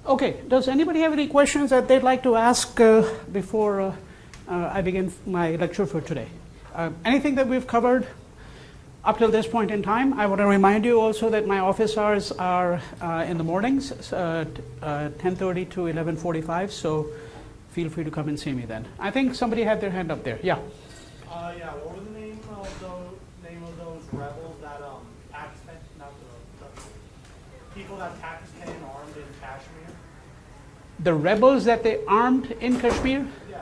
Okay, does anybody have any questions that they'd like to ask before I begin my lecture for today? Anything that we've covered up till this point in time? I want to remind you also that my office hours are in the mornings, 10:30 to 11:45, so feel free to come and see me then. I think somebody had their hand up there. Yeah. Yeah. What was the name of those rebels that Pakistan, not the people that Pakistan armed in Kashmir? The rebels that they armed in Kashmir? Yeah.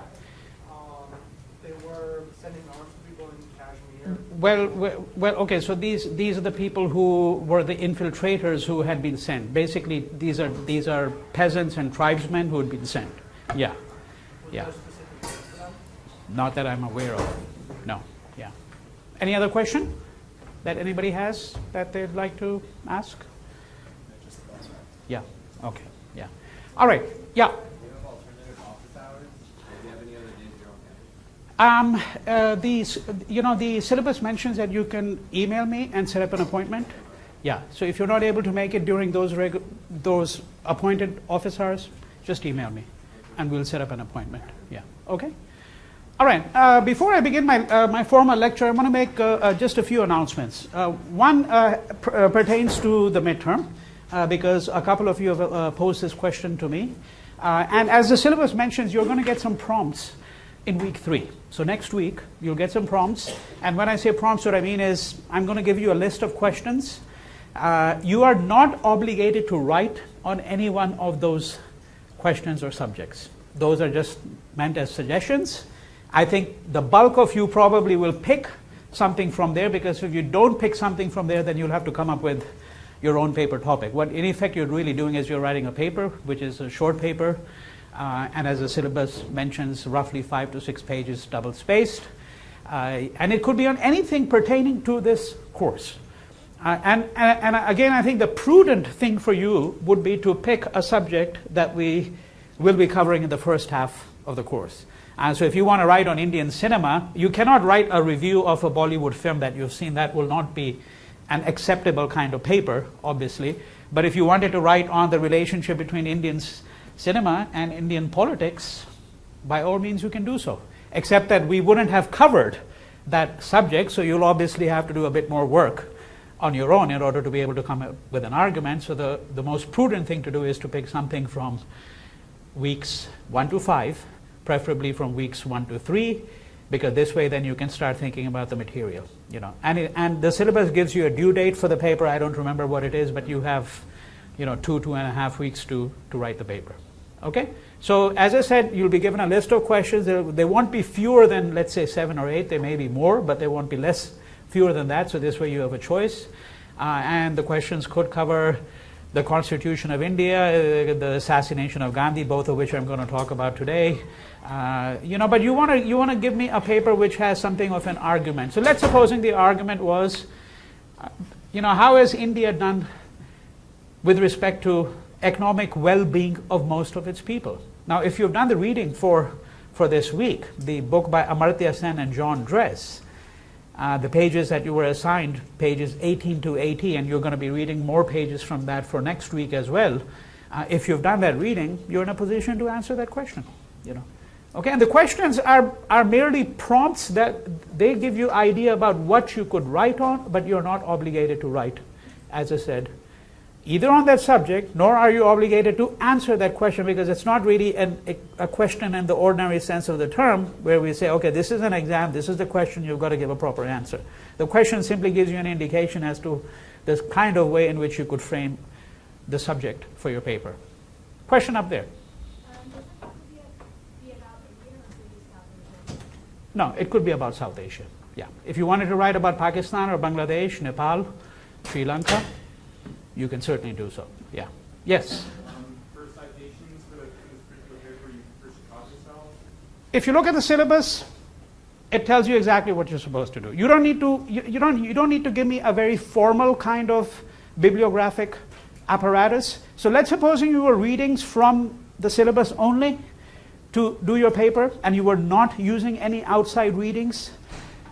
They were sending arms to people in Kashmir. Well. Okay. So these are the people who were the infiltrators who had been sent. Basically, these are peasants and tribesmen who had been sent. Yeah. Yeah. Was there a specific place for them? Not that I'm aware of. No. Yeah. Any other question that anybody has that they'd like to ask? Yeah. Okay. Yeah. All right. Yeah. Do you have alternative office hours? Do you have any other days you're on campus? The syllabus mentions that you can email me and set up an appointment. Yeah. So if you're not able to make it during those appointed office hours, just email me, and we'll set up an appointment. Yeah. Okay. All right. Before I begin my formal lecture, I want to make just a few announcements. One pertains to the midterm, because a couple of you have posed this question to me. And as the syllabus mentions, you're going to get some prompts in week 3. So next week, you'll get some prompts. And when I say prompts, what I mean is I'm going to give you a list of questions. You are not obligated to write on any one of those questions or subjects. Those are just meant as suggestions. I think the bulk of you probably will pick something from there, because if you don't pick something from there, then you'll have to come up with your own paper topic. What in effect you're really doing is you're writing a paper, which is a short paper, and as the syllabus mentions, roughly 5 to 6 pages, double spaced. And it could be on anything pertaining to this course. And again, I think the prudent thing for you would be to pick a subject that we will be covering in the first half of the course. So if you want to write on Indian cinema, you cannot write a review of a Bollywood film that you've seen. That will not be an acceptable kind of paper, obviously. But if you wanted to write on the relationship between Indian cinema and Indian politics, by all means you can do so. Except that we wouldn't have covered that subject, so you'll obviously have to do a bit more work on your own in order to be able to come up with an argument. So the most prudent thing to do is to pick something from weeks 1 to 5, preferably from weeks 1 to 3, because this way then you can start thinking about the material, And the syllabus gives you a due date for the paper. I don't remember what it is, but you have, 2.5 weeks to write the paper. Okay? So as I said, you'll be given a list of questions. They won't be fewer than, let's say, 7 or 8. They may be more, but they won't be fewer than that. So this way you have a choice. And the questions could cover the Constitution of India, the assassination of Gandhi, both of which I'm going to talk about today. But you want to give me a paper which has something of an argument. So let's supposing the argument was, how has India done with respect to economic well-being of most of its people? Now, if you've done the reading for this week, the book by Amartya Sen and John Dress, the pages that you were assigned, pages 18 to 80, and you're going to be reading more pages from that for next week as well. If you've done that reading, you're in a position to answer that question. Okay, and the questions are merely prompts that they give you idea about what you could write on, but you're not obligated to write, as I said, either on that subject, nor are you obligated to answer that question, because it's not really a question in the ordinary sense of the term, where we say, okay, this is an exam, this is the question, you've got to give a proper answer. The question simply gives you an indication as to the kind of way in which you could frame the subject for your paper. Question up there. No, it could be about South Asia. Yeah. If you wanted to write about Pakistan or Bangladesh, Nepal, Sri Lanka, you can certainly do so. Yeah. Yes? For citations for this particular paper, you prefer Chicago style? If you look at the syllabus, it tells you exactly what you're supposed to do. You don't need to you don't need to give me a very formal kind of bibliographic apparatus. So let's suppose you were readings from the syllabus only to do your paper, and you were not using any outside readings,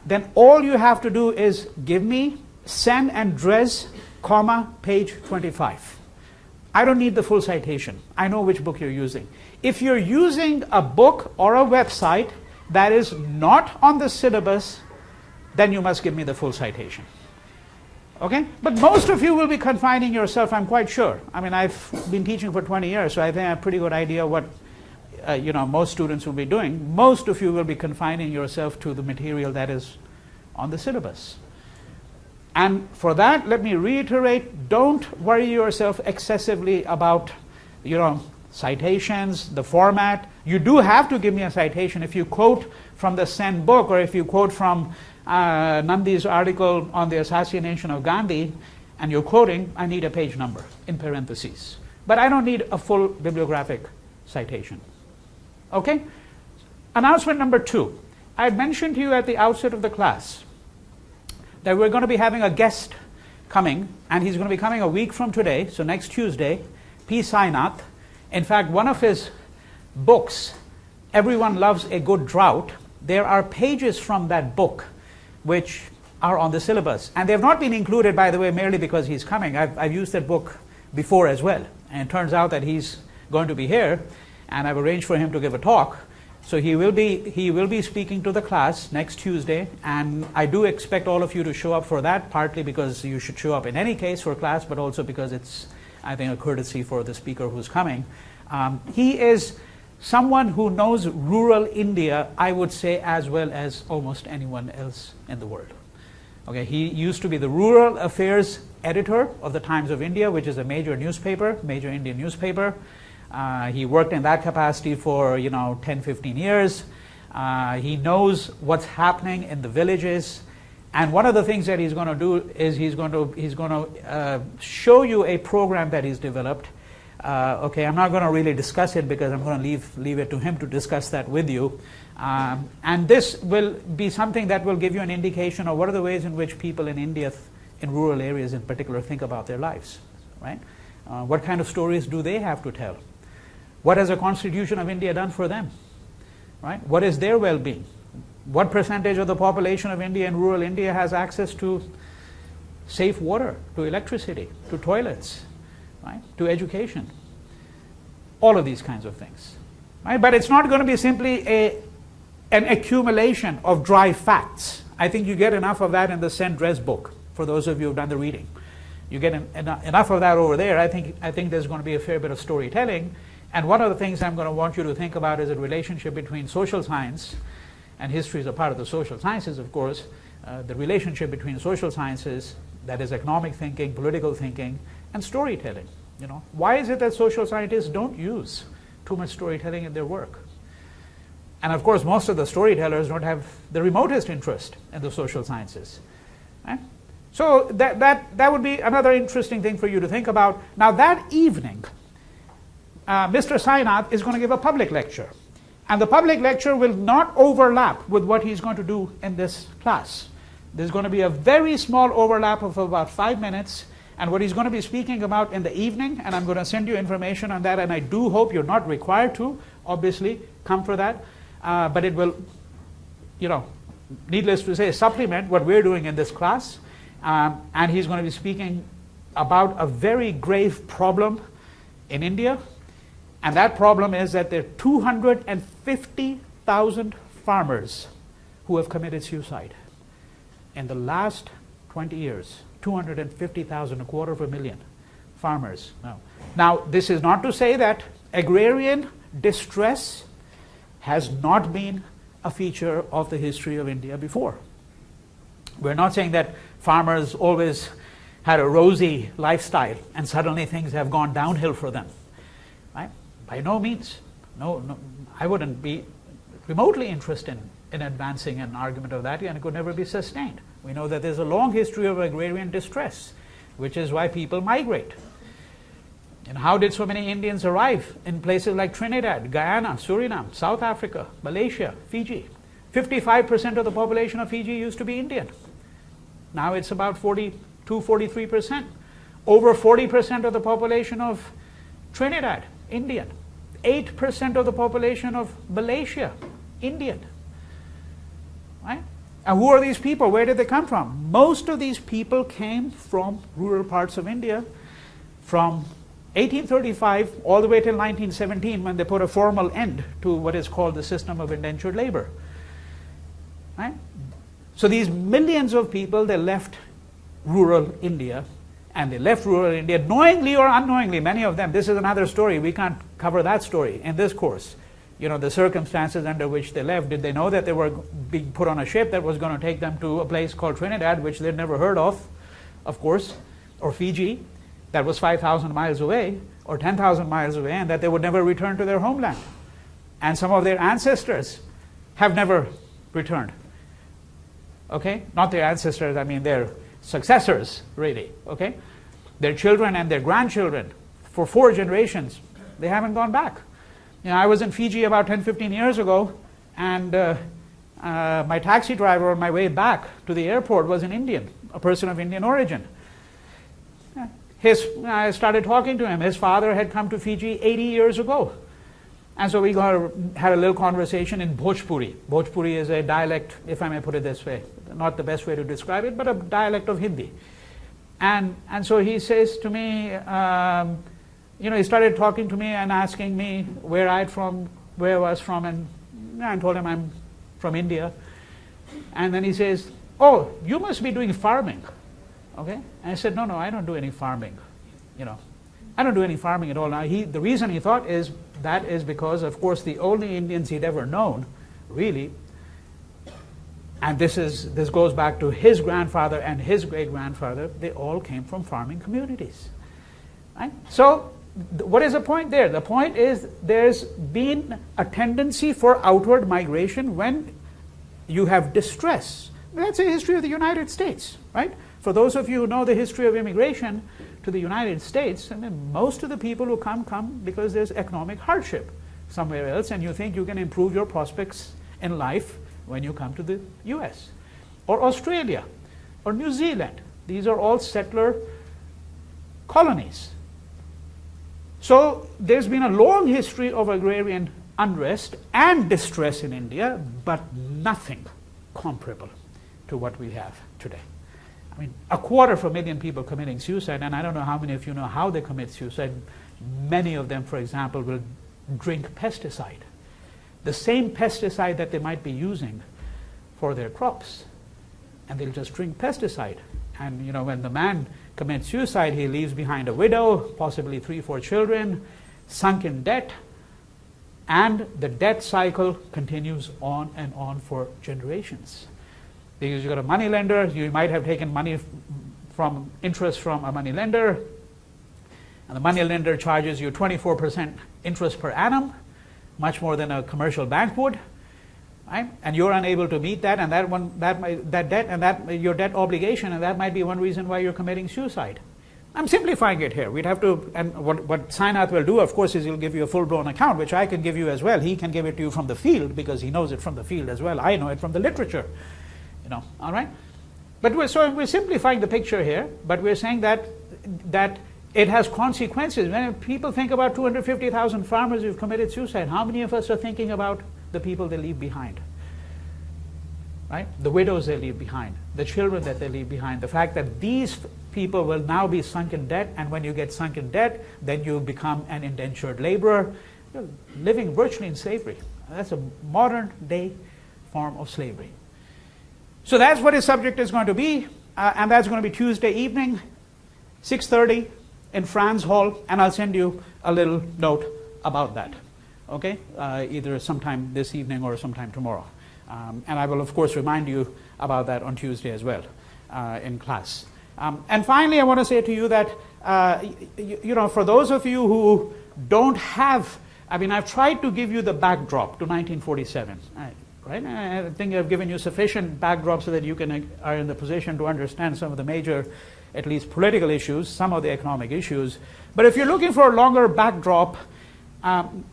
then all you have to do is give me Sen and Dress, page 25. I don't need the full citation. I know which book you're using. If you're using a book or a website that is not on the syllabus, then you must give me the full citation. Okay? But most of you will be confining yourself, I'm quite sure. I mean, I've been teaching for 20 years, so I think I have a pretty good idea what most students will be doing. Most of you will be confining yourself to the material that is on the syllabus. And for that, let me reiterate, don't worry yourself excessively about, citations, the format. You do have to give me a citation. If you quote from the Sen book, or if you quote from Nandi's article on the assassination of Gandhi, and you're quoting, I need a page number in parentheses. But I don't need a full bibliographic citation. Okay? Announcement number 2. I had mentioned to you at the outset of the class that we're going to be having a guest coming, and he's going to be coming a week from today, so next Tuesday, P. Sainath. In fact, one of his books, Everyone Loves a Good Drought, there are pages from that book which are on the syllabus. And they have not been included, by the way, merely because he's coming. I've used that book before as well. And it turns out that he's going to be here, and I've arranged for him to give a talk. So he will be speaking to the class next Tuesday, and I do expect all of you to show up for that, partly because you should show up in any case for class, but also because it's, I think, a courtesy for the speaker who's coming. He is someone who knows rural India, I would say, as well as almost anyone else in the world. Okay, he used to be the rural affairs editor of the Times of India, which is a major Indian newspaper. He worked in that capacity for 10, 15 years. He knows what's happening in the villages, and one of the things that he's going to do is he's going to show you a program that he's developed. Okay, I'm not going to really discuss it because I'm going to leave it to him to discuss that with you. And this will be something that will give you an indication of what are the ways in which people in India, in rural areas in particular, think about their lives, right? What kind of stories do they have to tell? What has the Constitution of India done for them? Right? What is their well-being? What percentage of the population of India in rural India has access to safe water, to electricity, to toilets, right? To education? All of these kinds of things. Right? But it's not going to be simply an accumulation of dry facts. I think you get enough of that in the Sen Dress book, for those of you who have done the reading. You get enough of that over there. I think there's going to be a fair bit of storytelling. And one of the things I'm going to want you to think about is a relationship between social science, and history is a part of the social sciences, of course, the relationship between social sciences, that is economic thinking, political thinking, and storytelling. Why is it that social scientists don't use too much storytelling in their work? And of course, most of the storytellers don't have the remotest interest in the social sciences. Right? So that would be another interesting thing for you to think about. Now that evening, Mr. Sainath is going to give a public lecture. And the public lecture will not overlap with what he's going to do in this class. There's going to be a very small overlap of about 5 minutes. And what he's going to be speaking about in the evening, and I'm going to send you information on that, and I do hope you're not required to, obviously, come for that. But it will, needless to say, supplement what we're doing in this class. And he's going to be speaking about a very grave problem in India. And that problem is that there are 250,000 farmers who have committed suicide in the last 20 years. 250,000, 250,000 farmers. Now, this is not to say that agrarian distress has not been a feature of the history of India before. We're not saying that farmers always had a rosy lifestyle and suddenly things have gone downhill for them. Right? By no means. No, I wouldn't be remotely interested in advancing an argument of that, and it could never be sustained. We know that there's a long history of agrarian distress, which is why people migrate. And how did so many Indians arrive in places like Trinidad, Guyana, Suriname, South Africa, Malaysia, Fiji? 55% of the population of Fiji used to be Indian. Now it's about 42-43%. Over 40% of the population of Trinidad, Indian. 8% of the population of Malaysia, Indian. Right? And who are these people? Where did they come from? Most of these people came from rural parts of India, from 1835 all the way till 1917, when they put a formal end to what is called the system of indentured labor. Right? So these millions of people, they left rural India, and they left rural India knowingly or unknowingly, many of them. This is another story. We can't cover that story in this course. You know, the circumstances under which they left. Did they know that they were being put on a ship that was going to take them to a place called Trinidad, which they'd never heard of course, or Fiji, that was 5,000 miles away, or 10,000 miles away, and that they would never return to their homeland? And some of their ancestors have never returned. Okay? Not their ancestors, I mean their successors, really. Okay? Their children and their grandchildren, for 4 generations, they haven't gone back. You know, I was in Fiji about 10, 15 years ago, and my taxi driver on my way back to the airport was an Indian, a person of Indian origin. I started talking to him. His father had come to Fiji 80 years ago. And so we had a little conversation in Bhojpuri. Bhojpuri is a dialect, if I may put it this way, not the best way to describe it, but a dialect of Hindi. And so he says to me, he started talking to me and asking me where I was from, and I told him I'm from India. And then he says, "Oh, you must be doing farming." Okay? And I said, no, I don't do any farming. I don't do any farming at all. Now, the reason he thought is because, of course, the only Indians he'd ever known, really, and this goes back to his grandfather and his great-grandfather, they all came from farming communities. Right? So, what is the point there? The point is there's been a tendency for outward migration when you have distress. That's the history of the United States, right? For those of you who know the history of immigration to the United States, I mean, most of the people who come because there's economic hardship somewhere else, and you think you can improve your prospects in life when you come to the US, or Australia, or New Zealand. These are all settler colonies. So there's been a long history of agrarian unrest and distress in India, but nothing comparable to what we have today. I mean, 250,000 people committing suicide, and I don't know how many of you know how they commit suicide. Many of them, for example, will drink pesticide, the same pesticide that they might be using for their crops, and they'll just drink pesticide. And when the man commits suicide, he leaves behind a widow, possibly 3-4 children, sunk in debt, and the debt cycle continues on and on for generations. Because you've got a money lender, you might have taken money from interest from a money lender, and the money lender charges you 24% interest per annum, much more than a commercial bank would, right? And you're unable to meet that, and your debt obligation, and that might be one reason why you're committing suicide. I'm simplifying it here. We'd have to, and what Sainath will do, of course, is he'll give you a full-blown account, which I can give you as well. He can give it to you from the field because he knows it from the field as well. I know it from the literature. All right? But we're simplifying the picture here, but we're saying that it has consequences. When people think about 250,000 farmers who've committed suicide, how many of us are thinking about the people they leave behind? Right? The widows they leave behind, the children that they leave behind, the fact that these people will now be sunk in debt, and when you get sunk in debt, then you become an indentured laborer. You're living virtually in slavery. That's a modern day form of slavery. So that's what his subject is going to be, and that's going to be Tuesday evening, 6:30 in Franz Hall, and I'll send you a little note about that, okay? Either sometime this evening or sometime tomorrow. And I will, of course, remind you about that on Tuesday as well in class. And finally, I want to say to you that, for those of you who don't have, I've tried to give you the backdrop to 1947. Right? I think I've given you sufficient backdrop so that you are in the position to understand some of the major, at least political issues, some of the economic issues. But if you're looking for a longer backdrop,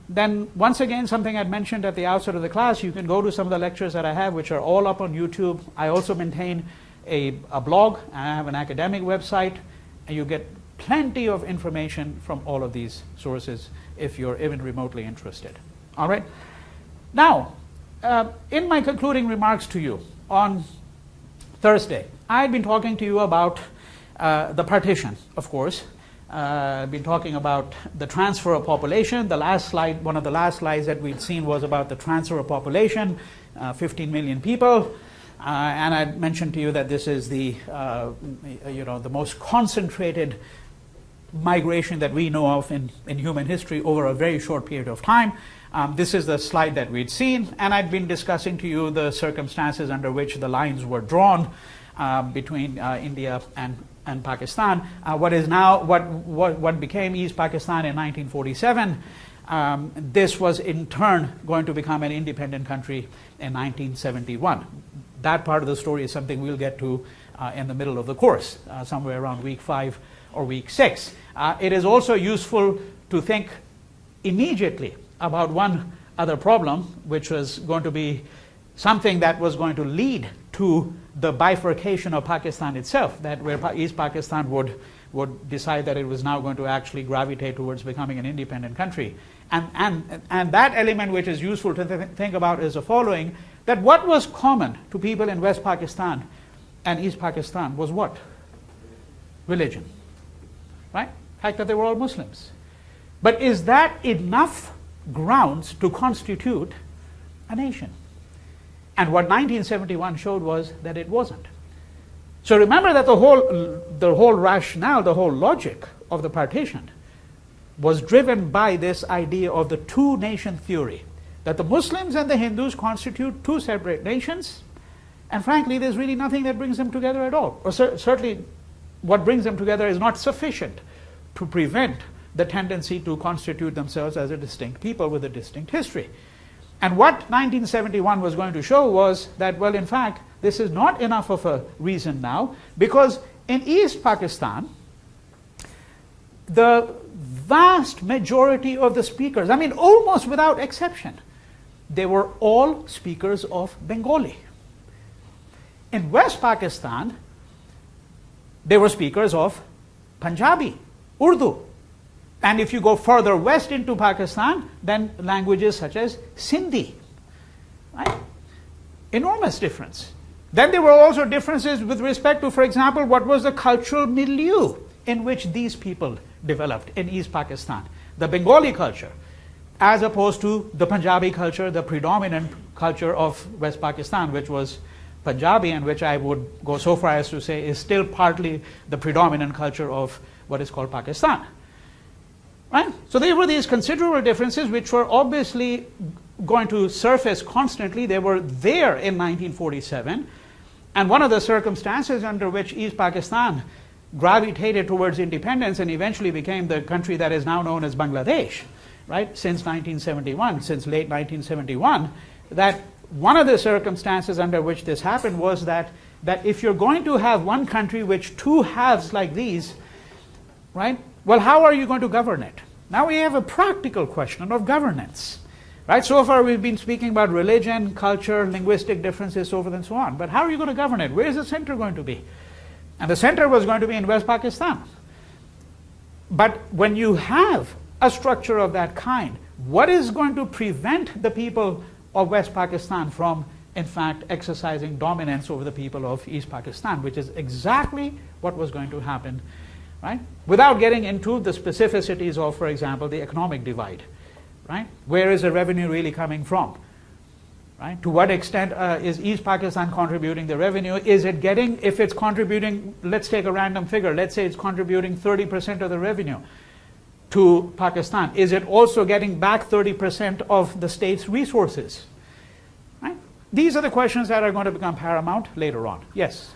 then once again, something I'd mentioned at the outset of the class, you can go to some of the lectures that I have, which are all up on YouTube. I also maintain a blog, and I have an academic website, and you get plenty of information from all of these sources if you're even remotely interested. All right? Now, in my concluding remarks to you on Thursday, I had been talking to you about the partition, of course, been talking about the transfer of population. The last slide, one of the last slides that we'd seen was about the transfer of population, 15 million people. And I mentioned to you that this is the, the most concentrated migration that we know of in human history over a very short period of time. This is the slide that we'd seen, and I'd been discussing to you the circumstances under which the lines were drawn between India and Pakistan. What is now what became East Pakistan in 1947. This was in turn going to become an independent country in 1971. That part of the story is something we'll get to in the middle of the course, somewhere around week 5 or week 6. It is also useful to think immediately about one other problem, which was going to be something that was going to lead to the bifurcation of Pakistan itself, that where East Pakistan would decide that it was now going to actually gravitate towards becoming an independent country. And that element which is useful to think about is the following, that what was common to people in West Pakistan and East Pakistan was what? Religion. Right? The fact that they were all Muslims. But is that enough grounds to constitute a nation? And what 1971 showed was that it wasn't. So remember that the whole rationale, the whole logic of the partition was driven by this idea of the two-nation theory, that the Muslims and the Hindus constitute two separate nations, and frankly there's really nothing that brings them together at all. Or certainly what brings them together is not sufficient to prevent the tendency to constitute themselves as a distinct people with a distinct history. And what 1971 was going to show was that, well, in fact, this is not enough of a reason now, because in East Pakistan, the vast majority of the speakers, I mean almost without exception, they were all speakers of Bengali. In West Pakistan, they were speakers of Punjabi, Urdu. And if you go further west into Pakistan, then languages such as Sindhi. Right? Enormous difference. Then there were also differences with respect to, for example, what was the cultural milieu in which these people developed in East Pakistan. The Bengali culture, as opposed to the Punjabi culture, the predominant culture of West Pakistan, which was Punjabi, and which I would go so far as to say is still partly the predominant culture of what is called Pakistan. Right? So there were these considerable differences which were obviously going to surface constantly. They were there in 1947. And one of the circumstances under which East Pakistan gravitated towards independence and eventually became the country that is now known as Bangladesh, right, since 1971, since late 1971, that one of the circumstances under which this happened was that if you're going to have one country which two halves like these, right, well, how are you going to govern it? Now we have a practical question of governance. Right? So far we've been speaking about religion, culture, linguistic differences, so forth and so on. But how are you going to govern it? Where is the center going to be? And the center was going to be in West Pakistan. But when you have a structure of that kind, what is going to prevent the people of West Pakistan from, in fact, exercising dominance over the people of East Pakistan, which is exactly what was going to happen, right? Without getting into the specificities of, for example, the economic divide, right? Where is the revenue really coming from, right? To what extent is East Pakistan contributing the revenue? Is it getting, if it's contributing, let's take a random figure, let's say it's contributing 30% of the revenue to Pakistan. Is it also getting back 30% of the state's resources, right? These are the questions that are going to become paramount later on. Yes?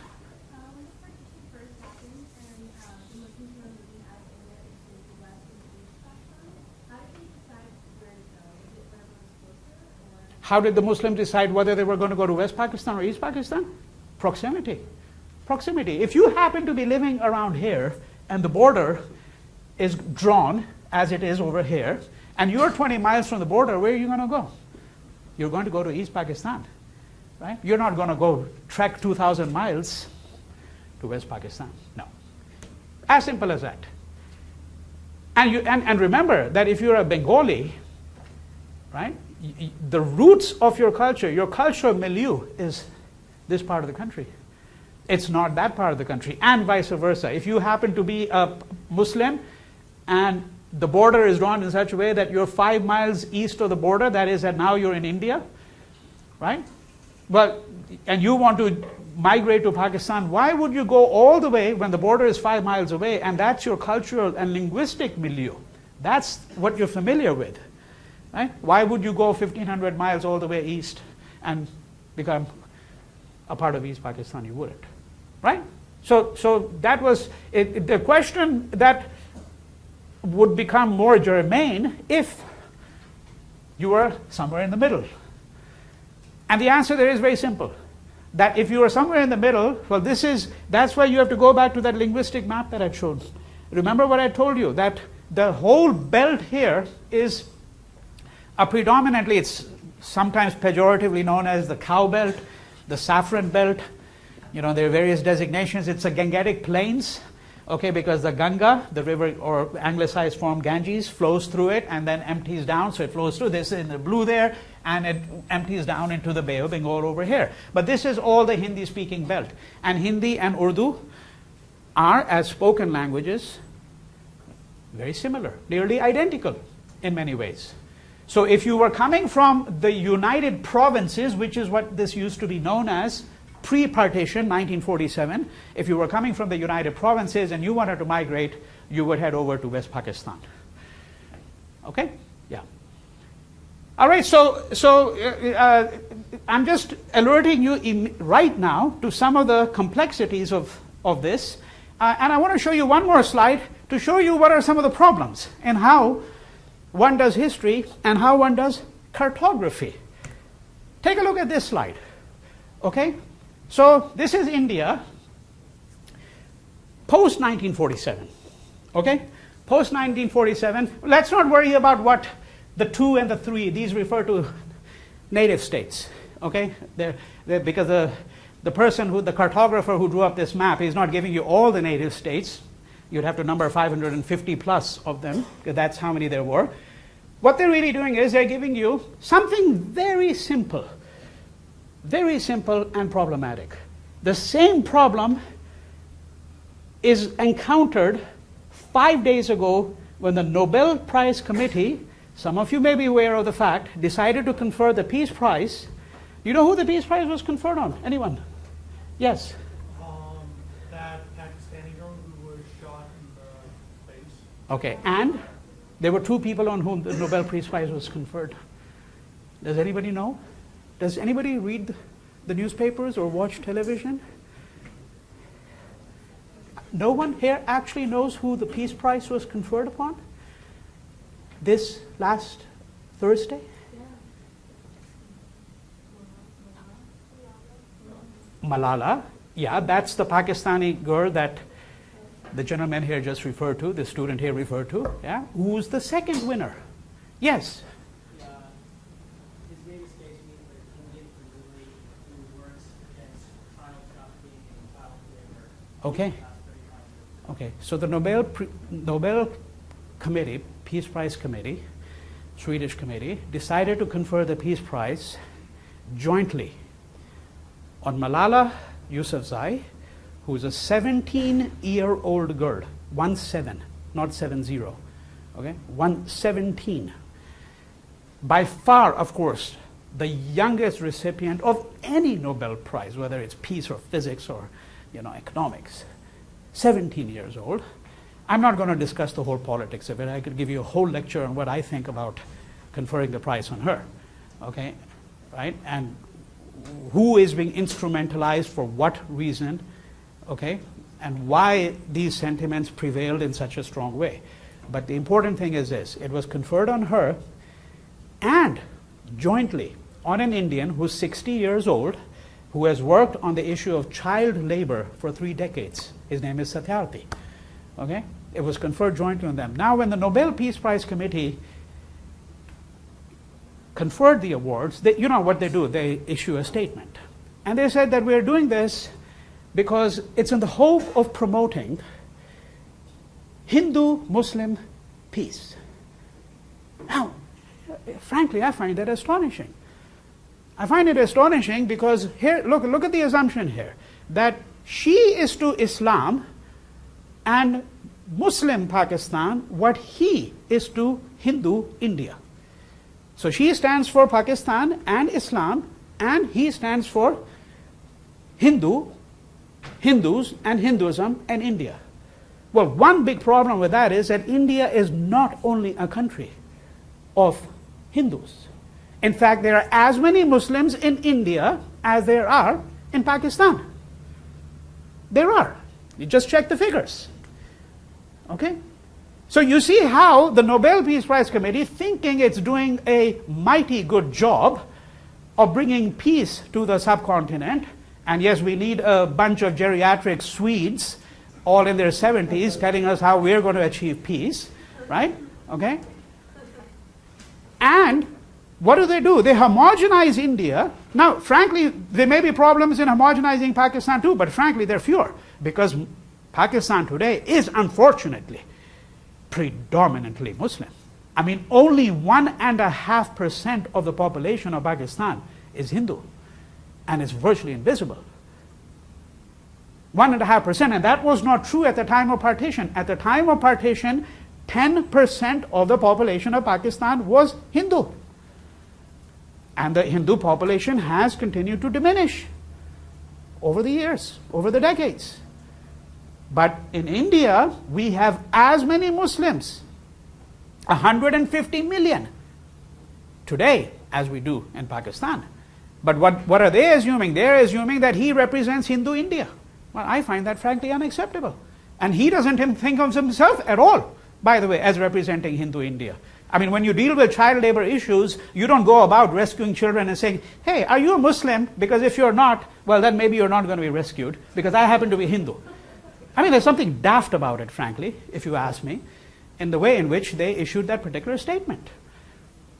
How did the Muslims decide whether they were going to go to West Pakistan or East Pakistan? Proximity. Proximity. If you happen to be living around here and the border is drawn as it is over here, and you're 20 miles from the border, where are you going to go? You're going to go to East Pakistan, right? You're not going to go trek 2,000 miles to West Pakistan. No. As simple as that. And remember that if you're a Bengali, right, the roots of your cultural milieu is this part of the country. It's not that part of the country, and vice versa. If you happen to be a Muslim and the border is drawn in such a way that you're 5 miles east of the border, that is that now you're in India, right? Well, and you want to migrate to Pakistan, why would you go all the way when the border is 5 miles away, and that's your cultural and linguistic milieu? That's what you're familiar with, right? Why would you go 1,500 miles all the way east and become a part of East Pakistan? You wouldn't, right? So that was the question that would become more germane if you were somewhere in the middle. And the answer there is very simple. That if you are somewhere in the middle, well, that's why you have to go back to that linguistic map that I showed. Remember what I told you, that the whole belt here is a predominantly, it's sometimes pejoratively known as the cow belt, the saffron belt. There are various designations. It's a Gangetic plains, okay, because the Ganga, the river or anglicized form Ganges, flows through it and then empties down. So it flows through this in the blue there, and it empties down into the Bay of Bengal over here. But this is all the Hindi-speaking belt. And Hindi and Urdu are, as spoken languages, very similar, nearly identical in many ways. So if you were coming from the United Provinces, which is what this used to be known as pre-partition, 1947, if you were coming from the United Provinces and you wanted to migrate, you would head over to West Pakistan. Okay? Yeah. All right, so I'm just alerting you right now to some of the complexities of this. And I want to show you one more slide to show you what are some of the problems and how one does history and how one does cartography. Take a look at this slide. Okay? So this is India post-1947. Okay? Post-1947. Let's not worry about what the 2 and the 3, these refer to native states. Okay? Because the person the cartographer who drew up this map, is not giving you all the native states. You'd have to number 550 plus of them, because that's how many there were. What they're really doing is they're giving you something very simple and problematic. The same problem is encountered 5 days ago when the Nobel Prize Committee, some of you may be aware of the fact, decided to confer the Peace Prize. You know who the Peace Prize was conferred on? Anyone? Yes? That Pakistani girl who was shot in the face. Okay, and there were 2 people on whom the Nobel Peace Prize was conferred. Does anybody know? Does anybody read the newspapers or watch television? No one here actually knows who the Peace Prize was conferred upon? This last Thursday? Malala. Yeah, that's the Pakistani girl that the gentleman here just referred to, the student here referred to. Yeah, who's the second winner? Yes. His name escapes me, but an Indian presumably who works against child trafficking and child labor. Okay. Okay. So the Nobel Committee, Peace Prize Committee, Swedish committee, decided to confer the Peace Prize jointly on Malala Yousafzai, who's a 17-year-old girl, 17, not 70, okay, 117. By far, of course, the youngest recipient of any Nobel Prize, whether it's peace or physics or, economics, 17 years old. I'm not going to discuss the whole politics of it. I could give you a whole lecture on what I think about conferring the prize on her, okay, right? And who is being instrumentalized for what reason, okay, and why these sentiments prevailed in such a strong way. But the important thing is this: it was conferred on her and jointly on an Indian who's 60 years old, who has worked on the issue of child labor for 3 decades. His name is Satyarthi. Okay? It was conferred jointly on them. Now, when the Nobel Peace Prize Committee conferred the awards, you know what they do? They issue a statement. And they said that we're doing this because it's in the hope of promoting Hindu-Muslim peace. Now, frankly, I find that astonishing. I find it astonishing because here, look at the assumption here, that she is to Islam and Muslim Pakistan what he is to Hindu India. So she stands for Pakistan and Islam, and he stands for Hindus and Hinduism and India. Well, one big problem with that is that India is not only a country of Hindus. In fact, there are as many Muslims in India as there are in Pakistan. There are. You just check the figures. Okay? So you see how the Nobel Peace Prize Committee, thinking it's doing a mighty good job of bringing peace to the subcontinent, and yes, we need a bunch of geriatric Swedes, all in their 70s, telling us how we're going to achieve peace, right? Okay? And what do? They homogenize India. Now, frankly, there may be problems in homogenizing Pakistan too, but frankly, they're fewer, because Pakistan today is, unfortunately, predominantly Muslim. I mean, only 1.5% of the population of Pakistan is Hindu, and it's virtually invisible. 1.5%, and that was not true at the time of partition. At the time of partition, 10% of the population of Pakistan was Hindu. And the Hindu population has continued to diminish over the years, over the decades. But in India, we have as many Muslims, 150 million, today as we do in Pakistan. But what are they assuming? They're assuming that he represents Hindu India. Well, I find that frankly unacceptable. And he doesn't think of himself at all, by the way, as representing Hindu India. I mean, when you deal with child labor issues, you don't go about rescuing children and saying, hey, are you a Muslim? Because if you're not, well, then maybe you're not going to be rescued, because I happen to be Hindu. I mean, there's something daft about it, frankly, if you ask me, in the way in which they issued that particular statement.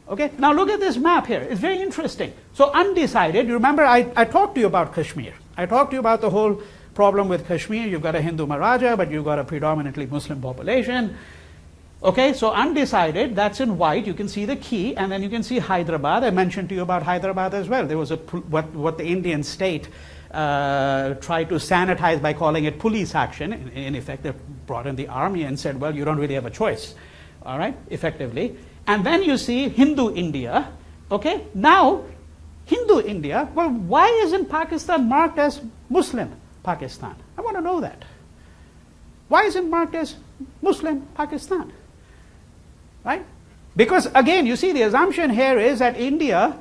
Okay, now look at this map here. It's very interesting. So undecided, you remember I talked to you about Kashmir. I talked to you about the whole problem with Kashmir. You've got a Hindu Maharaja, but you've got a predominantly Muslim population. Okay, so undecided, that's in white. You can see the key, and then you can see Hyderabad. I mentioned to you about Hyderabad as well. There was what the Indian state tried to sanitize by calling it police action. In effect, they brought in the army and said, well, you don't really have a choice, all right, effectively. And then you see Hindu India. Okay, now Hindu India, well, why isn't Pakistan marked as Muslim Pakistan? I want to know that. Why isn't it marked as Muslim Pakistan? Right? Because again, you see, the assumption here is that India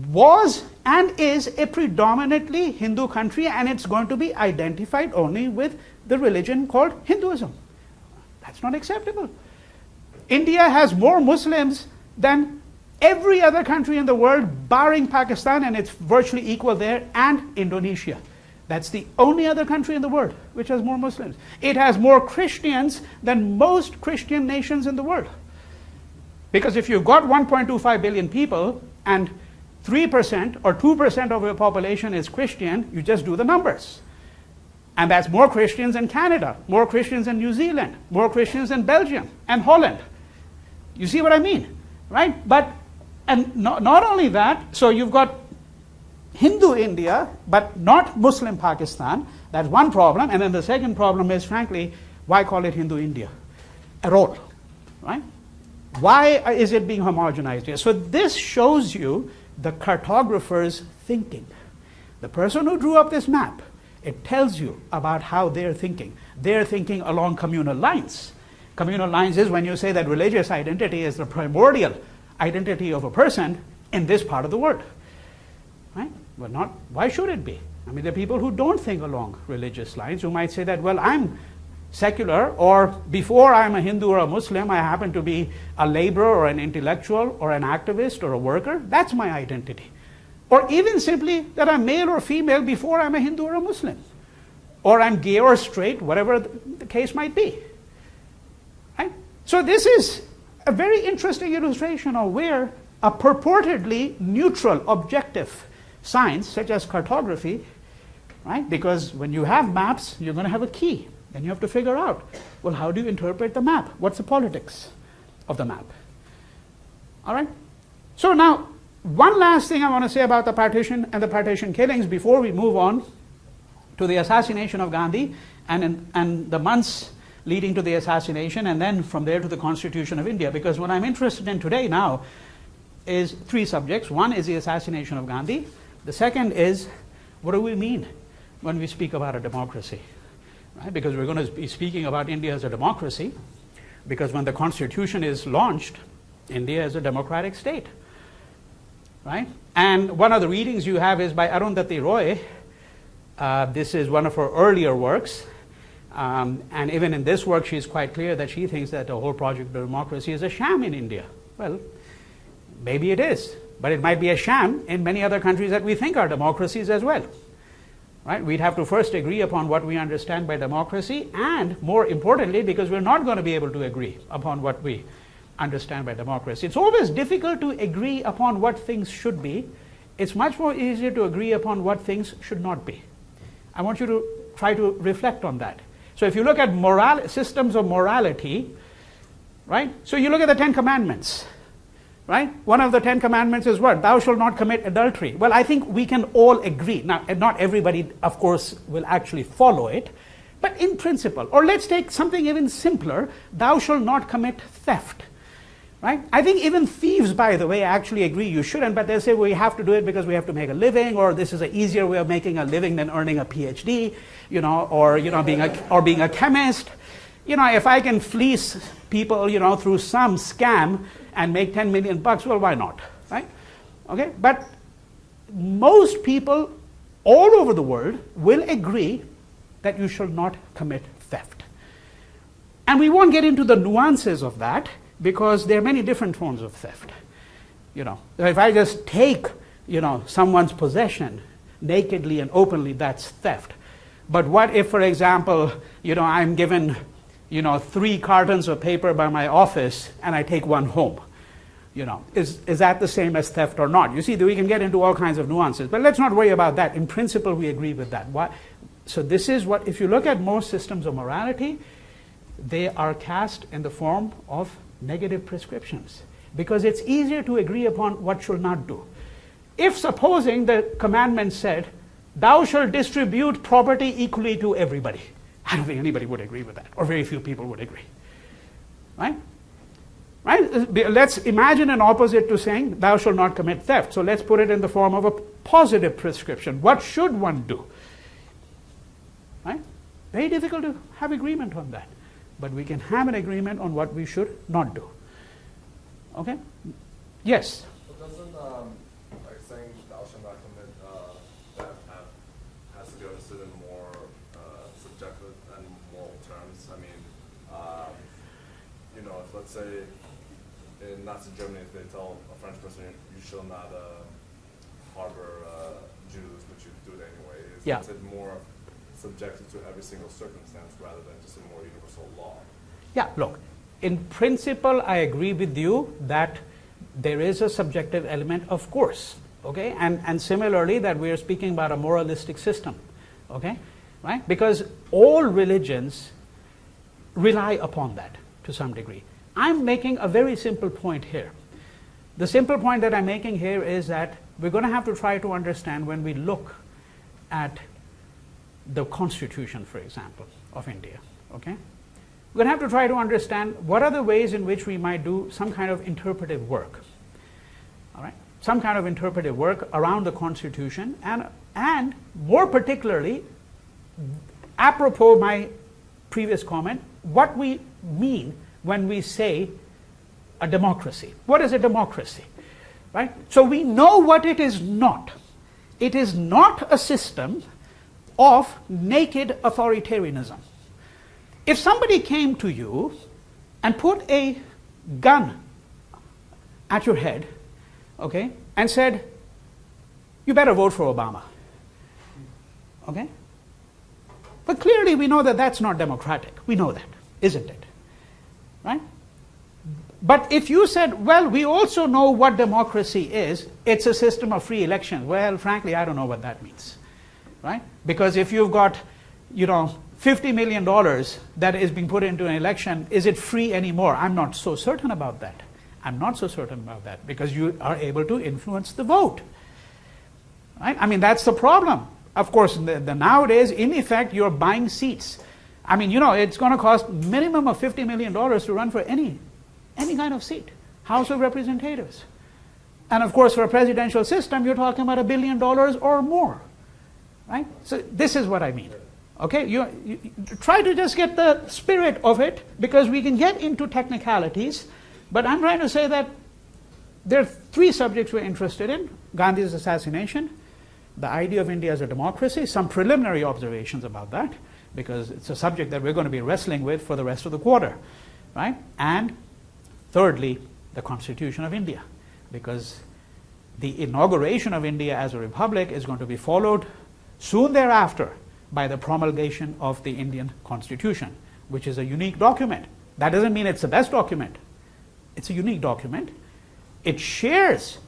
was and is a predominantly Hindu country, and it's going to be identified only with the religion called Hinduism. That's not acceptable. India has more Muslims than every other country in the world, barring Pakistan, and it's virtually equal there, and Indonesia. That's the only other country in the world which has more Muslims. It has more Christians than most Christian nations in the world. Because if you've got 1.25 billion people and 3% or 2% of your population is Christian, you just do the numbers. And that's more Christians in Canada, more Christians in New Zealand, more Christians in Belgium and Holland. You see what I mean, right? But, and not only that, so you've got Hindu India, but not Muslim Pakistan. That's one problem. And then the second problem is, frankly, why call it Hindu India at all, right? Why is it being homogenized here? So this shows you the cartographer's thinking. The person who drew up this map, it tells you about how they're thinking. They're thinking along communal lines. Communal lines is when you say that religious identity is the primordial identity of a person in this part of the world, right? Well, not, why should it be? I mean, there are people who don't think along religious lines, who might say that, well, I'm secular, or before I'm a Hindu or a Muslim, I happen to be a laborer or an intellectual or an activist or a worker. That's my identity. Or even simply that I'm male or female before I'm a Hindu or a Muslim. Or I'm gay or straight, whatever the case might be. Right? So this is a very interesting illustration of where a purportedly neutral, objective science, such as cartography, right? Because when you have maps, you're going to have a key. Then you have to figure out, well, how do you interpret the map? What's the politics of the map? All right? So now, one last thing I want to say about the partition and the partition killings before we move on to the assassination of Gandhi and the months leading to the assassination, and then from there to the Constitution of India. Because what I'm interested in today now is three subjects. One is the assassination of Gandhi. The second is, what do we mean when we speak about a democracy? Right? Because we're going to be speaking about India as a democracy, because when the Constitution is launched, India is a democratic state. Right? And one of the readings you have is by Arundhati Roy. This is one of her earlier works. And even in this work, she's quite clear that she thinks that the whole project of democracy is a sham in India. Well, maybe it is, but it might be a sham in many other countries that we think are democracies as well. Right? We'd have to first agree upon what we understand by democracy, and more importantly, because we're not going to be able to agree upon what we understand by democracy. It's always difficult to agree upon what things should be. It's much more easier to agree upon what things should not be. I want you to try to reflect on that. So if you look at systems of morality, right? So you look at the 10 Commandments, right? One of the 10 Commandments is what? Thou shalt not commit adultery. Well, I think we can all agree. Now, not everybody, of course, will actually follow it, but in principle. Or let's take something even simpler. Thou shalt not commit theft. Right? I think even thieves, by the way, actually agree you shouldn't, but they say we have to do it because we have to make a living, or this is an easier way of making a living than earning a PhD, or being a chemist. If I can fleece people, through some scam and make 10 million bucks, well, why not? Right? Okay? But most people all over the world will agree that you shall not commit theft. And we won't get into the nuances of that, because there are many different forms of theft. If I just take, someone's possession nakedly and openly, that's theft. But what if, for example, I'm given, 3 cartons of paper by my office and I take one home? Is that the same as theft or not? You see, we can get into all kinds of nuances, but let's not worry about that. In principle, we agree with that. So this is what, if you look at most systems of morality, they are cast in the form of negative prescriptions, because it's easier to agree upon what shall not do. If supposing the commandment said, thou shalt distribute property equally to everybody, I don't think anybody would agree with that, or very few people would agree. Right? Let's imagine an opposite to saying, thou shalt not commit theft. So let's put it in the form of a positive prescription. What should one do? Right? Very difficult to have agreement on that. But we can have an agreement on what we should not do. Okay? Yes? But doesn't, saying thou shalt not commit theft has to be understood in more subjective and moral terms? I mean, if let's say in Nazi Germany, if they tell a French person, you shall not harbor Jews, but you do it anyway, is it more subjected to every single circumstance rather than just a more universal law? Yeah, look, in principle, I agree with you that there is a subjective element, of course, okay? And similarly, that we are speaking about a moralistic system, okay? Right? Because all religions rely upon that to some degree. I'm making a very simple point here. The simple point that I'm making here is that we're going to have to try to understand, when we look at the Constitution, for example, of India, okay? We're going to have to try to understand what are the ways in which we might do some kind of interpretive work, all right? Some kind of interpretive work around the Constitution, and more particularly, apropos my previous comment, what we mean when we say a democracy. What is a democracy, right? So we know what it is not. It is not a system of naked authoritarianism. If somebody came to you and put a gun at your head, okay, and said, you better vote for Obama, okay? But clearly we know that that's not democratic. We know that, isn't it? Right? But if you said, well, we also know what democracy is, it's a system of free elections. Well, frankly, I don't know what that means, right? Because if you've got, $50 million that is being put into an election, is it free anymore? I'm not so certain about that. I'm not so certain about that, because you are able to influence the vote, right? I mean, that's the problem. Of course, nowadays, in effect, you're buying seats. I mean, you know, it's going to cost minimum of $50 million to run for any kind of seat, House of Representatives. And of course, for a presidential system, you're talking about $1 billion or more, right? So this is what I mean. Okay, you try to just get the spirit of it, because we can get into technicalities, but I'm trying to say that there are three subjects we're interested in: Gandhi's assassination, the idea of India as a democracy, some preliminary observations about that, because it's a subject that we're going to be wrestling with for the rest of the quarter, right? And thirdly, the Constitution of India, because the inauguration of India as a republic is going to be followed soon thereafter by the promulgation of the Indian Constitution, which is a unique document. That doesn't mean it's the best document. It's a unique document. It shares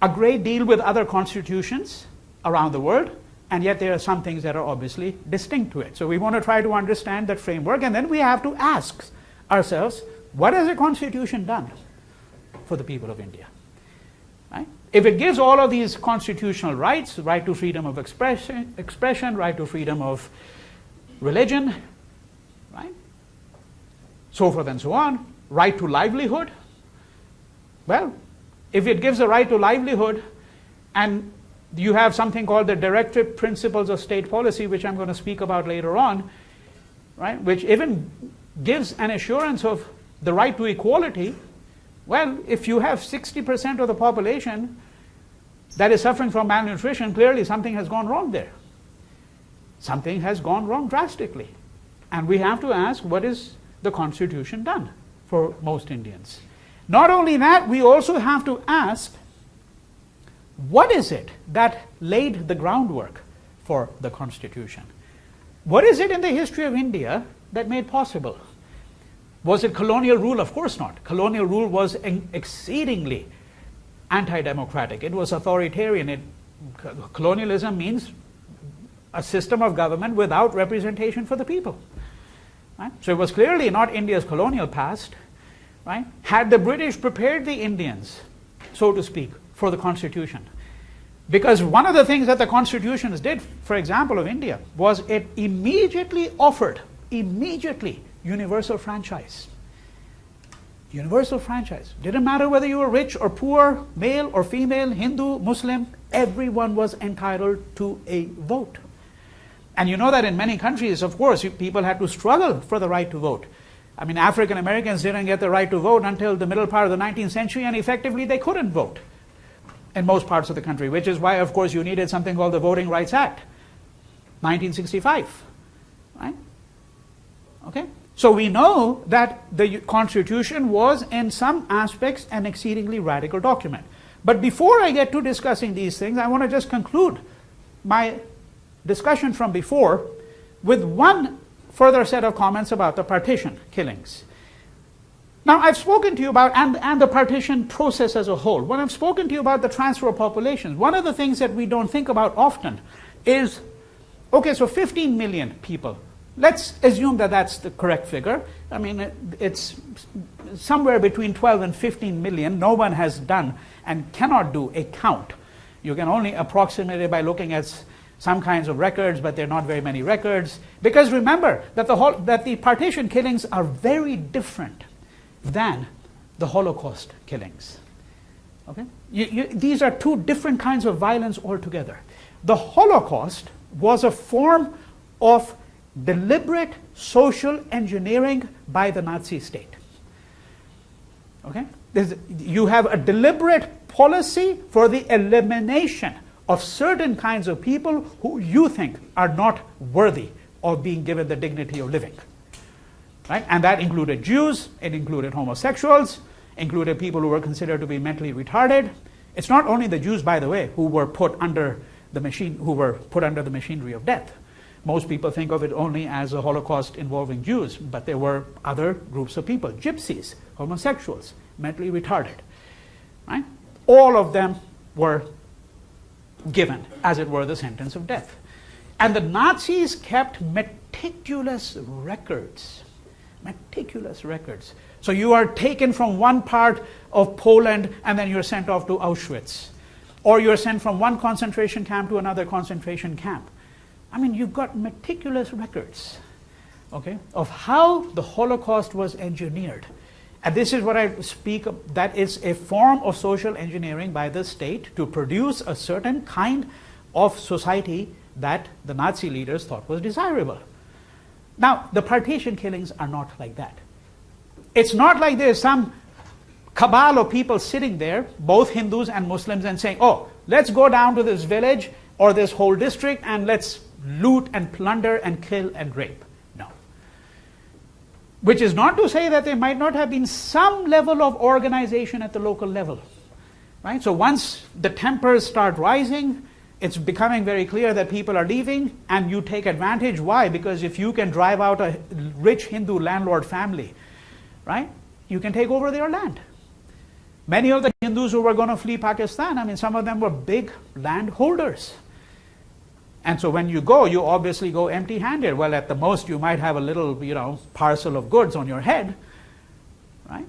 a great deal with other constitutions around the world, and yet there are some things that are obviously distinct to it. So we want to try to understand that framework, and then we have to ask ourselves, what has the Constitution done for the people of India? Right? If it gives all of these constitutional rights, right to freedom of expression, right to freedom of religion, right, so forth and so on, right to livelihood, well, if it gives a right to livelihood, and you have something called the directive principles of state policy, which I'm going to speak about later on, right, which even gives an assurance of the right to equality. Well, if you have 60% of the population that is suffering from malnutrition, clearly something has gone wrong there. Something has gone wrong drastically. And we have to ask, what has the Constitution done for most Indians? Not only that, we also have to ask, what is it that laid the groundwork for the Constitution? What is it in the history of India that made possible? Was it colonial rule? Of course not. Colonial rule was exceedingly anti-democratic. It was authoritarian. Colonialism means a system of government without representation for the people. Right? So it was clearly not India's colonial past. Right? Had the British prepared the Indians, so to speak, for the Constitution? Because one of the things that the constitutions did, for example, of India, was it immediately offered, universal franchise. Universal franchise. Didn't matter whether you were rich or poor, male or female, Hindu, Muslim, everyone was entitled to a vote. And you know that in many countries, of course, people had to struggle for the right to vote. I mean, African Americans didn't get the right to vote until the middle part of the 19th century, and effectively they couldn't vote in most parts of the country, which is why, of course, you needed something called the Voting Rights Act, 1965, right? Okay? So we know that the Constitution was, in some aspects, an exceedingly radical document. But before I get to discussing these things, I want to just conclude my discussion from before with one further set of comments about the partition killings. Now, I've spoken to you about, and the partition process as a whole. When I've spoken to you about the transfer of populations, one of the things that we don't think about often is, okay, so 15 million people. Let's assume that that's the correct figure. I mean, it's somewhere between 12 and 15 million. No one has done and cannot do a count. You can only approximate it by looking at some kinds of records, but there are not very many records. Because remember that the partition killings are very different than the Holocaust killings. Okay? These are two different kinds of violence altogether. The Holocaust was a form of deliberate social engineering by the Nazi state. Okay? You have a deliberate policy for the elimination of certain kinds of people who you think are not worthy of being given the dignity of living. Right? And that included Jews, it included homosexuals, included people who were considered to be mentally retarded. It's not only the Jews, by the way, who were put under the machinery of death. Most people think of it only as a Holocaust involving Jews, but there were other groups of people, gypsies, homosexuals, mentally retarded. Right? All of them were given, as it were, the sentence of death. And the Nazis kept meticulous records. Meticulous records. So you are taken from one part of Poland and then you're sent off to Auschwitz. Or you're sent from one concentration camp to another concentration camp. I mean, you've got meticulous records. okay, of how the Holocaust was engineered. And this is what I speak of, that is a form of social engineering by the state to produce a certain kind of society that the Nazi leaders thought was desirable. Now, the partition killings are not like that. It's not like there's some cabal of people sitting there, both Hindus and Muslims, and saying, oh, let's go down to this village or this whole district and let's loot and plunder and kill and rape. No. Which is not to say that there might not have been some level of organization at the local level. Right? So once the tempers start rising, it's becoming very clear that people are leaving, and you take advantage. Why? Because if you can drive out a rich Hindu landlord family, right, you can take over their land. Many of the Hindus who were going to flee Pakistan, I mean, some of them were big landholders. And so when you go, you obviously go empty-handed. Well, at the most, you might have a little, parcel of goods on your head, right?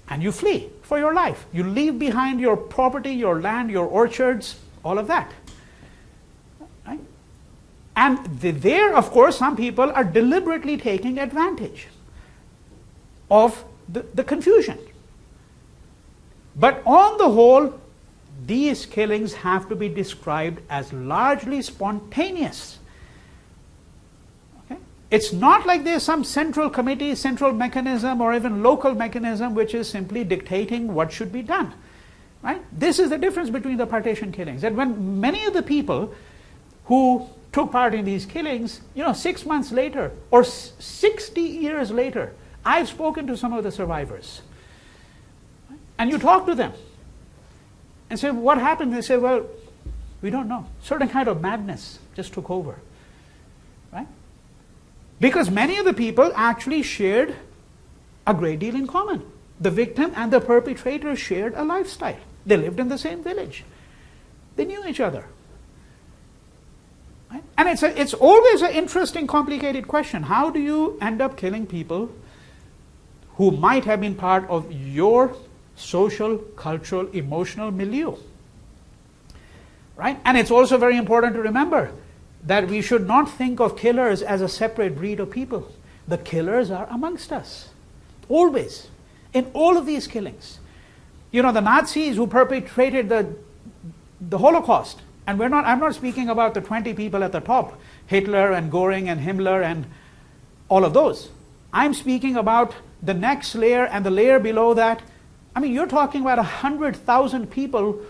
And you flee for your life. You leave behind your property, your land, your orchards, all of that. Right? And there, of course, some people are deliberately taking advantage of the confusion. But on the whole, these killings have to be described as largely spontaneous. Okay? It's not like there's some central committee, central mechanism, or even local mechanism which is simply dictating what should be done. Right? This is the difference between the partition killings. And when many of the people who took part in these killings, 6 months later or 60 years later, I've spoken to some of the survivors. And you talk to them and say, what happened? They say, well, we don't know. Certain kind of madness just took over. Right? Because many of the people actually shared a great deal in common. The victim and the perpetrator shared a lifestyle. They lived in the same village. They knew each other. Right? And it's always an interesting, complicated question. How do you end up killing people who might have been part of your social, cultural, emotional milieu? Right? And it's also very important to remember that we should not think of killers as a separate breed of people. The killers are amongst us. Always. In all of these killings. The Nazis who perpetrated the Holocaust, and I'm not speaking about the 20 people at the top, Hitler and Göring and Himmler and all of those. I'm speaking about the next layer and the layer below that. I mean, you're talking about 100,000 people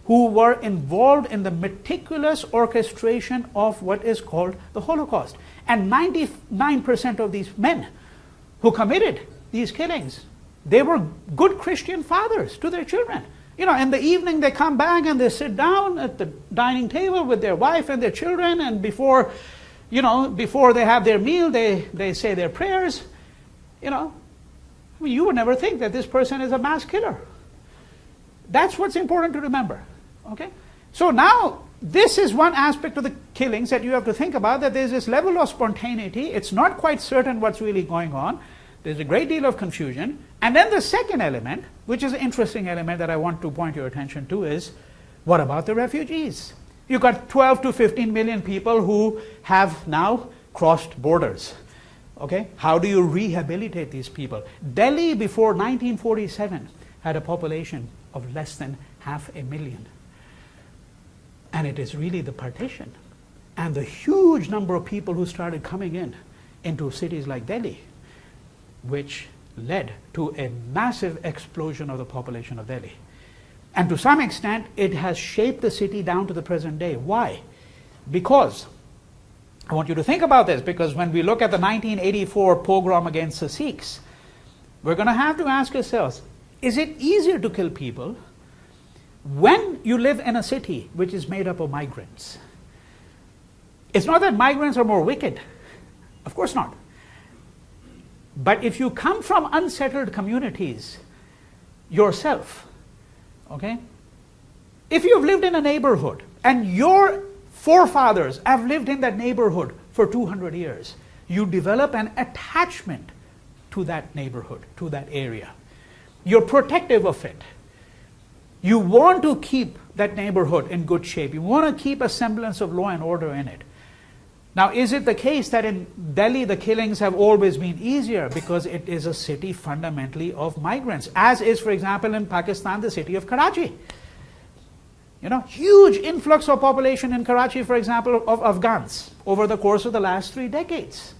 who were involved in the meticulous orchestration of what is called the Holocaust. And 99% of these men who committed these killings, they were good Christian fathers to their children. In the evening they come back and they sit down at the dining table with their wife and their children, and before they have their meal, they say their prayers. You would never think that this person is a mass killer. That's what's important to remember. Okay? So now, this is one aspect of the killings that you have to think about, that there's this level of spontaneity. It's not quite certain what's really going on. There's a great deal of confusion. And then the second element, which is an interesting element that I want to point your attention to, is what about the refugees? You've got 12 to 15 million people who have now crossed borders. Okay? How do you rehabilitate these people? Delhi before 1947 had a population of less than 500,000. And it is really the partition and the huge number of people who started coming into cities like Delhi, which led to a massive explosion of the population of Delhi. And to some extent, it has shaped the city down to the present day. Why? Because, I want you to think about this, because when we look at the 1984 pogrom against the Sikhs, we're going to have to ask ourselves, is it easier to kill people when you live in a city which is made up of migrants? It's not that migrants are more wicked. Of course not. But if you come from unsettled communities yourself, okay, if you've lived in a neighborhood and your forefathers have lived in that neighborhood for 200 years, you develop an attachment to that neighborhood, to that area. You're protective of it. You want to keep that neighborhood in good shape. You want to keep a semblance of law and order in it. Now, is it the case that in Delhi the killings have always been easier because it is a city fundamentally of migrants, as is, for example, in Pakistan, the city of Karachi? You know, huge influx of population in Karachi, for example, of Afghans over the course of the last 3 decades,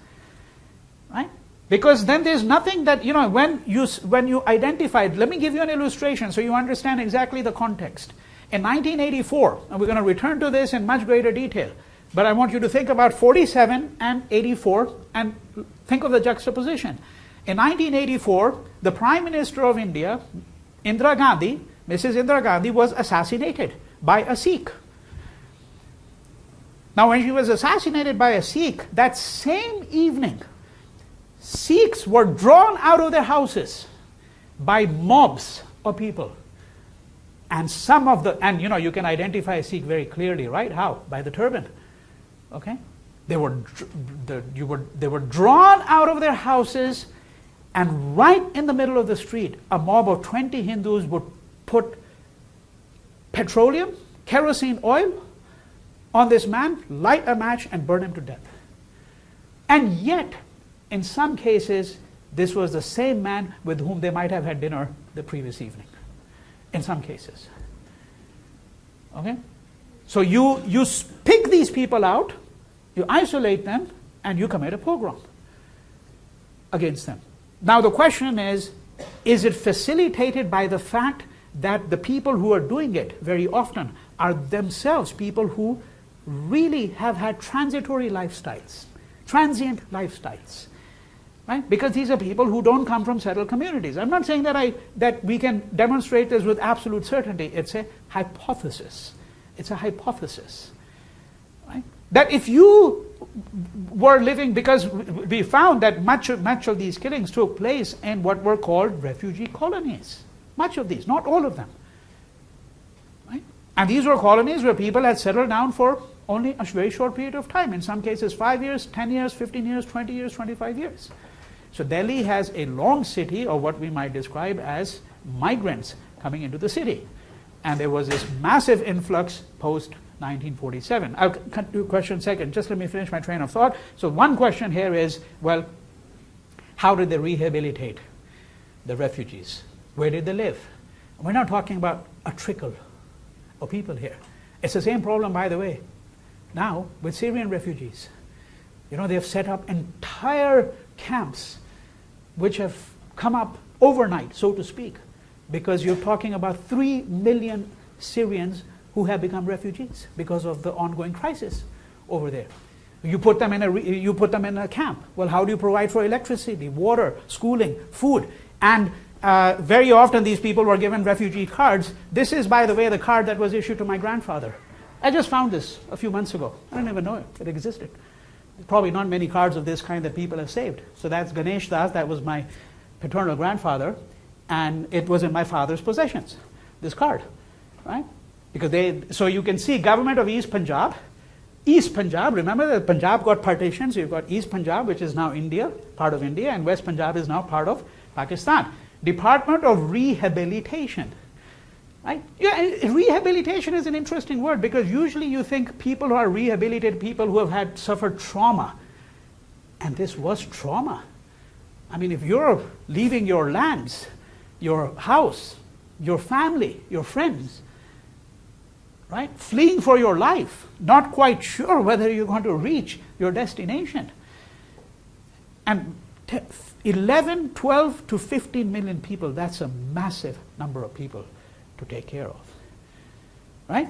right? Because then there's nothing that, you know, when you identified, let me give you an illustration so you understand exactly the context. In 1984, and we're going to return to this in much greater detail, but I want you to think about 47 and 84 and think of the juxtaposition. In 1984, the Prime Minister of India, Indira Gandhi, Mrs. Indira Gandhi, was assassinated by a Sikh. Now, when she was assassinated by a Sikh, that same evening, Sikhs were drawn out of their houses by mobs of people. And some of the, and you know, you can identify a Sikh very clearly, right? How? By the turban. Okay? They were drawn out of their houses, and right in the middle of the street, a mob of 20 Hindus would put petroleum, kerosene oil on this man, light a match, and burn him to death. And yet, in some cases, this was the same man with whom they might have had dinner the previous evening. In some cases. Okay? So you pick these people out, you isolate them, and you commit a pogrom against them. Now the question is it facilitated by the fact that the people who are doing it very often are themselves people who really have had transitory lifestyles, transient lifestyles, right? Because these are people who don't come from settled communities. I'm not saying that we can demonstrate this with absolute certainty. It's a hypothesis. It's a hypothesis, right? That if you were living, because we found that much of these killings took place in what were called refugee colonies. Much of these, not all of them. Right? And these were colonies where people had settled down for only a very short period of time. In some cases 5 years, 10 years, 15 years, 20 years, 25 years. So Delhi has a long city of what we might describe as migrants coming into the city. And there was this massive influx post-1947. I'll cut to a question second. Just let me finish my train of thought. So one question here is, well, how did they rehabilitate the refugees? Where did they live? We're not talking about a trickle of people here. It's the same problem, by the way, now with Syrian refugees. You know, they've set up entire camps which have come up overnight, so to speak, because you're talking about 3 million Syrians who have become refugees because of the ongoing crisis over there. You put them in a camp. Well, how do you provide for electricity, water, schooling, food? And very often these people were given refugee cards. This is, by the way, the card that was issued to my grandfather. I just found this a few months ago. I didn't even know it existed. Probably not many cards of this kind that people have saved. So that's Ganesh Das, that was my paternal grandfather, and it was in my father's possessions, this card, right? Because so you can see government of East Punjab, remember that Punjab got partitioned, so you've got East Punjab, which is now India, part of India, and West Punjab is now part of Pakistan. Department of Rehabilitation, right? Yeah, rehabilitation is an interesting word because usually you think people who are rehabilitated, people who have suffered trauma, and this was trauma. I mean, if you're leaving your lands, your house, your family, your friends, right? Fleeing for your life, not quite sure whether you're going to reach your destination. And 11, 12 to 15 million people, that's a massive number of people to take care of. Right?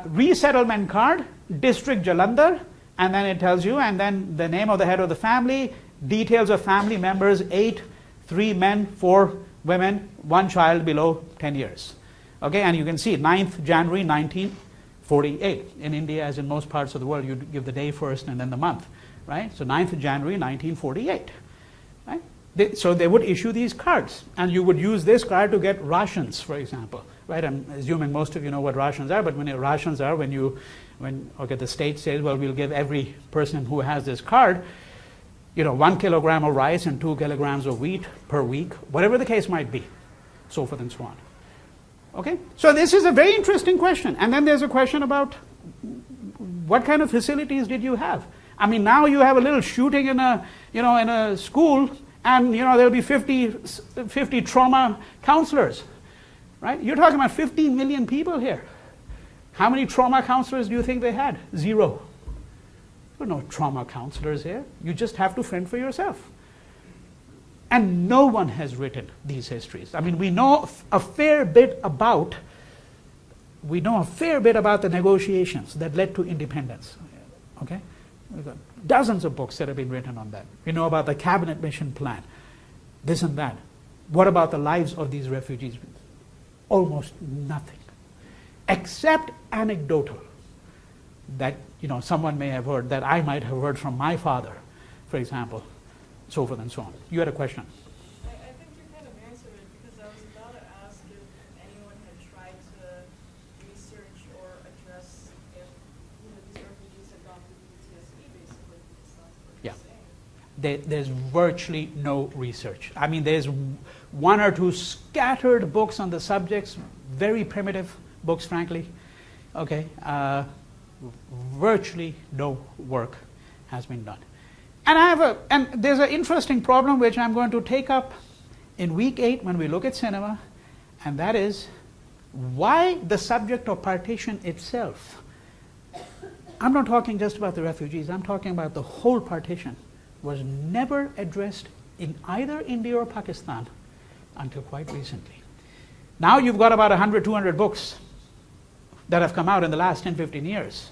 Resettlement card, District Jalandhar, and then it tells you, and then the name of the head of the family, details of family members, 8, 3 men, 4 women, 1 child below 10 years. Okay, and you can see 9th January 1948. In India, as in most parts of the world, you give the day first and then the month, right? So 9th January 1948, right? So they would issue these cards, and you would use this card to get rations, for example, right? I'm assuming most of you know what rations are, but when the state says, well, we'll give every person who has this card, 1 kilogram of rice and 2 kilograms of wheat per week, whatever the case might be, so forth and so on. Okay, so this is a very interesting question. And then there's a question about what kind of facilities did you have? I mean, now you have a little shooting in a, in a school, and there'll be 50 trauma counselors, right? You're talking about 15 million people here. How many trauma counselors do you think they had? 0. There are no trauma counselors here. You just have to fend for yourself. And no one has written these histories. I mean, we know a fair bit about the negotiations that led to independence. Okay? We've got dozens of books that have been written on that. We know about the cabinet mission plan, this and that. What about the lives of these refugees? Almost nothing, except anecdotal, that someone may have heard, that I might have heard from my father, for example, so forth and so on. You had a question. I think you kind of answered it, because I was about to ask if anyone had tried to research or address if these refugees had gone through PTSD, basically, because that's what you're saying. There's virtually no research. I mean, there's 1 or 2 scattered books on the subjects, very primitive books, frankly. Okay, virtually no work has been done. And there's an interesting problem which I'm going to take up in week 8 when we look at cinema, and that is why the subject of partition itself. I'm not talking just about the refugees, I'm talking about the whole partition, was never addressed in either India or Pakistan until quite recently. Now you've got about 100, 200 books that have come out in the last 10, 15 years.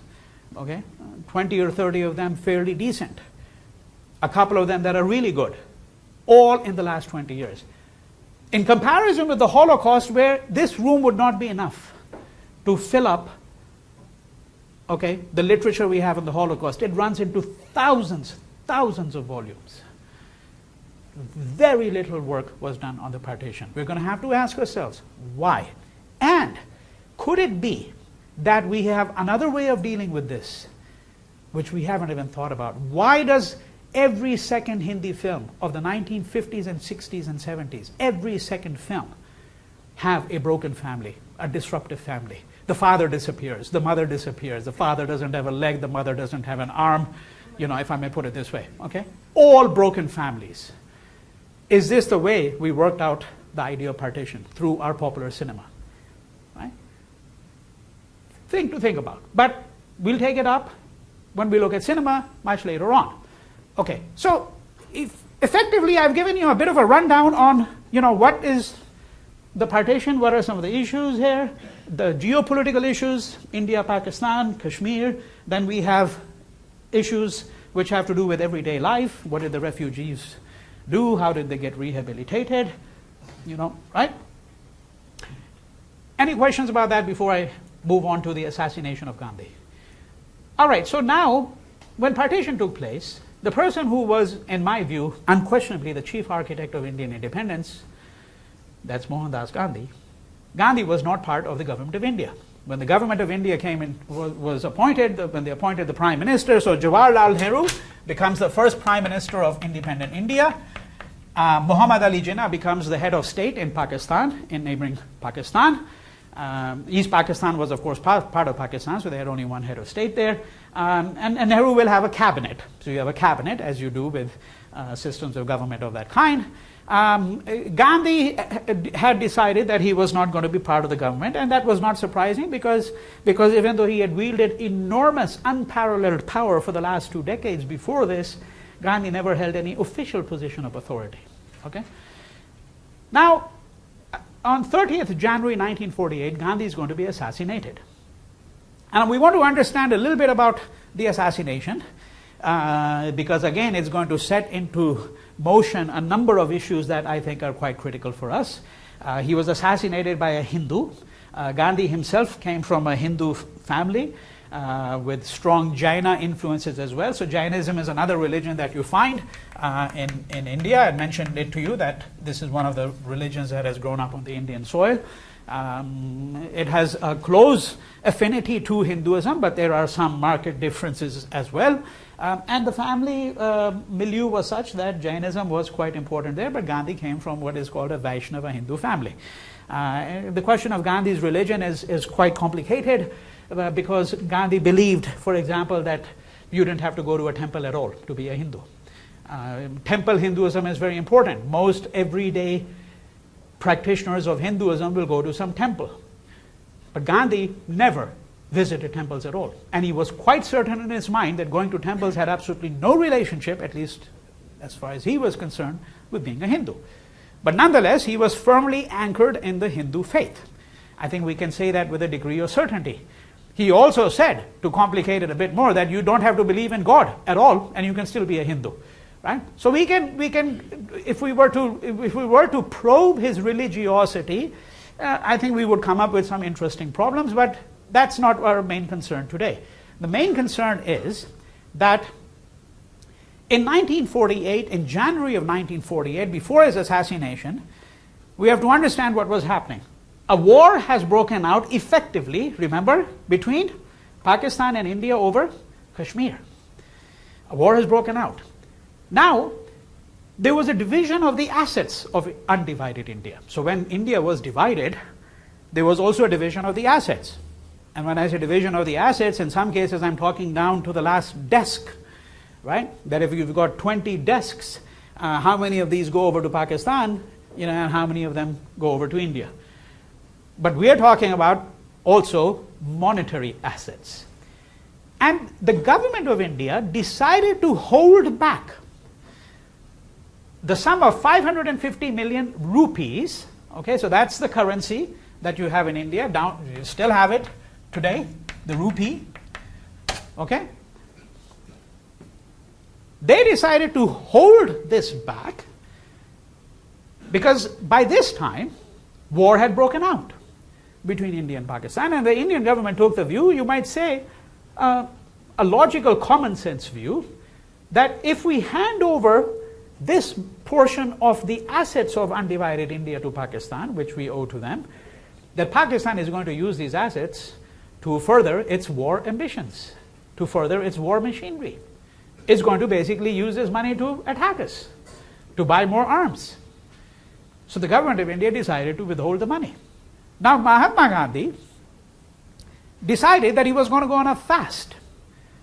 Okay, 20 or 30 of them fairly decent. A couple of them that are really good, all in the last 20 years. In comparison with the Holocaust, where this room would not be enough to fill up, okay, the literature we have on the Holocaust. It runs into thousands of volumes. Very little work was done on the partition. We're going to have to ask ourselves, why? And could it be that we have another way of dealing with this, which we haven't even thought about? Why does every second Hindi film of the 1950s and 60s and 70s, every second film, have a broken family, a disruptive family? The father disappears, the mother disappears, the father doesn't have a leg, the mother doesn't have an arm, if I may put it this way, okay? All broken families. Is this the way we worked out the idea of partition? Through our popular cinema, right? Thing to think about. But we'll take it up when we look at cinema much later on. Okay, so effectively I've given you a bit of a rundown on, what is the partition, what are some of the issues here, the geopolitical issues, India, Pakistan, Kashmir. Then we have issues which have to do with everyday life. What did the refugees do? How did they get rehabilitated? Right? Any questions about that before I move on to the assassination of Gandhi? All right, so now, when partition took place, the person who was, in my view, unquestionably the chief architect of Indian independence, that's Mohandas Gandhi. Gandhi was not part of the government of India. When the government of India came in, was appointed, when they appointed the prime minister, so Jawaharlal Nehru becomes the first prime minister of independent India. Muhammad Ali Jinnah becomes the head of state in Pakistan, in neighboring Pakistan. East Pakistan was, of course, part of Pakistan, so they had only one head of state there. And Nehru will have a cabinet. So you have a cabinet, as you do with systems of government of that kind. Gandhi had decided that he was not going to be part of the government, and that was not surprising because even though he had wielded enormous, unparalleled power for the last 2 decades before this, Gandhi never held any official position of authority. Okay? Now, on 30th January 1948, Gandhi is going to be assassinated. And we want to understand a little bit about the assassination, because again, it's going to set into motion a number of issues that I think are quite critical for us. He was assassinated by a Hindu. Gandhi himself came from a Hindu family with strong Jaina influences as well. So Jainism is another religion that you find in India. I mentioned it to you that this is one of the religions that has grown up on the Indian soil. It has a close affinity to Hinduism, but there are some marked differences as well. And the family milieu was such that Jainism was quite important there, but Gandhi came from what is called a Vaishnava Hindu family. The question of Gandhi's religion is quite complicated because Gandhi believed, for example, that You didn't have to go to a temple at all to be a Hindu. Temple Hinduism is very important. Most everyday practitioners of Hinduism will go to some temple. But Gandhi never visited temples at all. And he was quite certain in his mind that going to temples had absolutely no relationship, at least as far as he was concerned, with being a Hindu. But nonetheless, he was firmly anchored in the Hindu faith. I think we can say that with a degree of certainty. He also said, to complicate it a bit more, that you don't have to believe in God at all, and you can still be a Hindu. Right? So we can, if we were to probe his religiosity, I think we would come up with some interesting problems, but that's not our main concern today. The main concern is that in 1948, in January of 1948, before his assassination, we have to understand what was happening. A war has broken out effectively, remember, between Pakistan and India over Kashmir. A war has broken out. Now, there was a division of the assets of undivided India. So when India was divided, there was also a division of the assets. And when I say division of the assets, in some cases I'm talking down to the last desk, right? That if you've got 20 desks, how many of these go over to Pakistan, and how many of them go over to India? But we are talking about also monetary assets. And the government of India decided to hold back the sum of 550 million rupees. Okay, so that's the currency that you have in India. You still have it today, the rupee. Okay? They decided to hold this back because by this time, war had broken out between India and Pakistan, and the Indian government took the view, you might say, a logical common sense view, that if we hand over this portion of the assets of undivided India to Pakistan, which we owe to them, that Pakistan is going to use these assets to further its war ambitions, to further its war machinery. It's going to basically use this money to attack us, to buy more arms. So the government of India decided to withhold the money. Now Mahatma Gandhi decided that he was going to go on a fast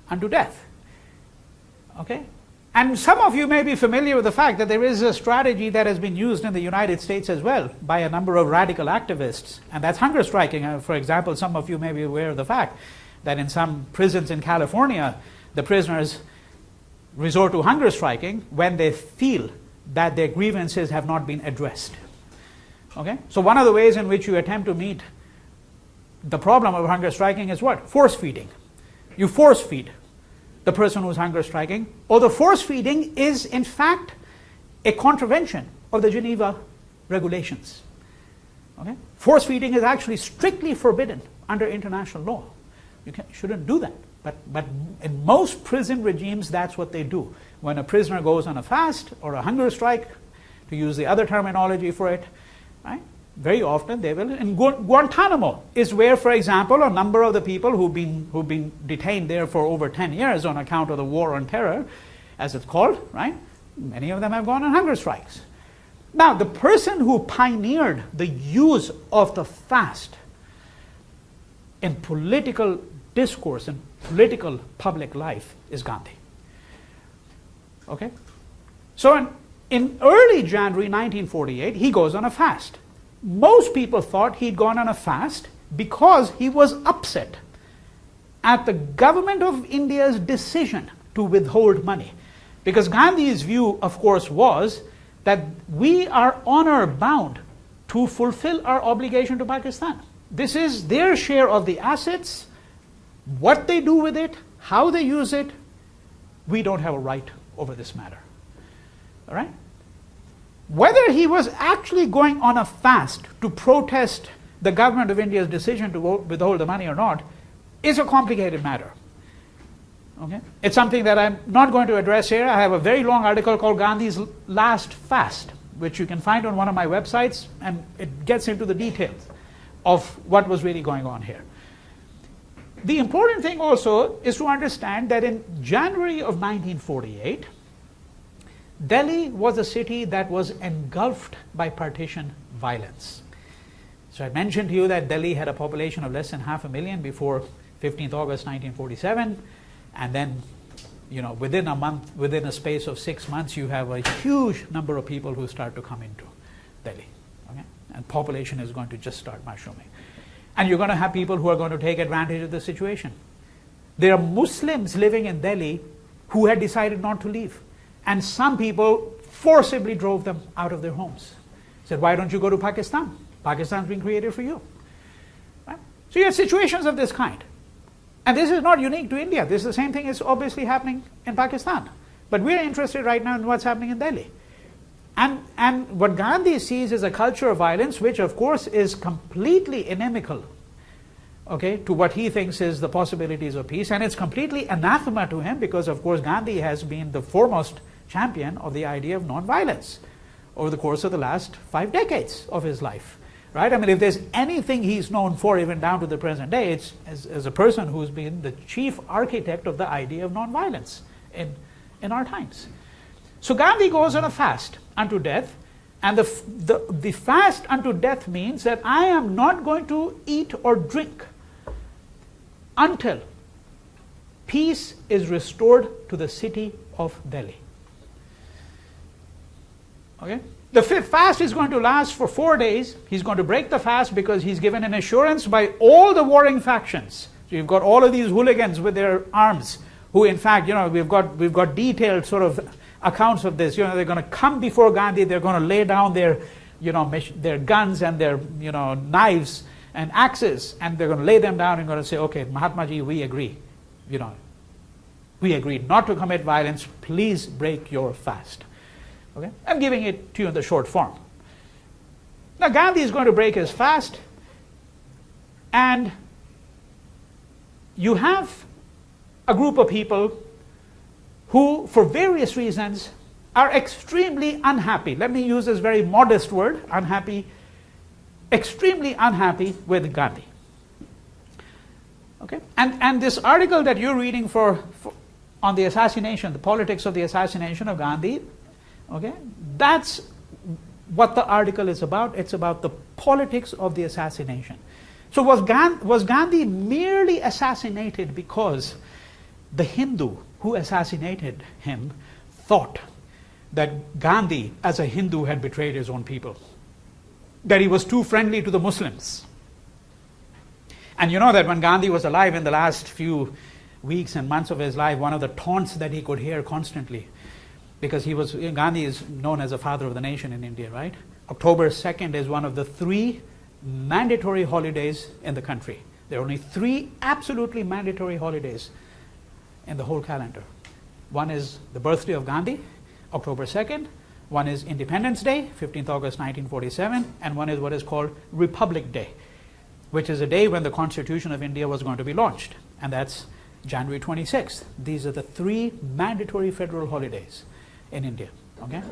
unto death. Okay? And some of you may be familiar with the fact that there is a strategy that has been used in the United States as well by a number of radical activists, and that's hunger striking. For example, some of you may be aware of the fact that in some prisons in California, the prisoners resort to hunger striking when they feel that their grievances have not been addressed. Okay? So one of the ways in which you attempt to meet the problem of hunger striking is what? Force feeding. You force feed the person who's hunger striking, or the force feeding is in fact a contravention of the Geneva regulations. Okay? Force feeding is actually strictly forbidden under international law. You shouldn't do that. But in most prison regimes, that's what they do. When a prisoner goes on a fast or a hunger strike, to use the other terminology for it, right? Very often they will. In Guantanamo is where, for example, a number of the people who've been detained there for over 10 years on account of the war on terror, as it's called, right? Many of them have gone on hunger strikes. Now, the person who pioneered the use of the fast in political discourse and political public life is Gandhi. Okay? So in early January 1948, he goes on a fast. Most people thought he'd gone on a fast because he was upset at the government of India's decision to withhold money. Because Gandhi's view, of course, was that we are honor bound to fulfill our obligation to Pakistan. This is their share of the assets. What they do with it, how they use it, we don't have a right over this matter. All right? Whether he was actually going on a fast to protest the government of India's decision to withhold the money or not is a complicated matter. Okay? It's something that I'm not going to address here. I have a very long article called Gandhi's Last Fast, which you can find on one of my websites, and it gets into the details of what was really going on here. The important thing also is to understand that in January of 1948, Delhi was a city that was engulfed by partition violence. So I mentioned to you that Delhi had a population of less than 500,000 before 15th August 1947, and then within a month, within a space of 6 months, you have a huge number of people who start to come into Delhi. Okay? And population is going to just start mushrooming. And you're going to have people who are going to take advantage of the situation. There are Muslims living in Delhi who had decided not to leave. And some people forcibly drove them out of their homes. Said, why don't you go to Pakistan? Pakistan's been created for you. Right? So you have situations of this kind. And this is not unique to India. This is the same thing is obviously happening in Pakistan. But we're interested right now in what's happening in Delhi. And what Gandhi sees is a culture of violence, which of course is completely inimical, okay, to what he thinks is the possibilities of peace. And it's completely anathema to him because, of course, Gandhi has been the foremost champion of the idea of non-violence over the course of the last 5 decades of his life. Right? I mean, if there's anything he's known for, even down to the present day, it's as a person who's been the chief architect of the idea of nonviolence in our times. So Gandhi goes on a fast unto death, and the fast unto death means that I am not going to eat or drink until peace is restored to the city of Delhi. Okay? The fast is going to last for 4 days. He's going to break the fast because he's given an assurance by all the warring factions. So you've got all of these hooligans with their arms, who in fact, we've got detailed sort of accounts of this. They're going to come before Gandhi. They're going to lay down their guns and their knives and axes, and they're going to lay them down and going to say, okay, Mahatma Ji, we agree. We agree not to commit violence. Please break your fast. Okay? I'm giving it to you in the short form. Now Gandhi is going to break his fast, and you have a group of people who, for various reasons, are extremely unhappy. Let me use this very modest word, unhappy, extremely unhappy with Gandhi. Okay? And this article that you're reading on the assassination, the politics of the assassination of Gandhi, okay, that's what the article is about. It's about the politics of the assassination. So was Gandhi merely assassinated because the Hindu who assassinated him thought that Gandhi as a Hindu had betrayed his own people, that he was too friendly to the Muslims? And you know that when Gandhi was alive, in the last few weeks and months of his life, one of the taunts that he could hear constantly, because Gandhi is known as the father of the nation in India, right? October 2nd is one of the 3 mandatory holidays in the country. There are only 3 absolutely mandatory holidays in the whole calendar. One is the birthday of Gandhi, October 2nd. One is Independence Day, 15th August 1947. And one is what is called Republic Day, which is a day when the Constitution of India was going to be launched. And that's January 26th. These are the 3 mandatory federal holidays in India. Okay?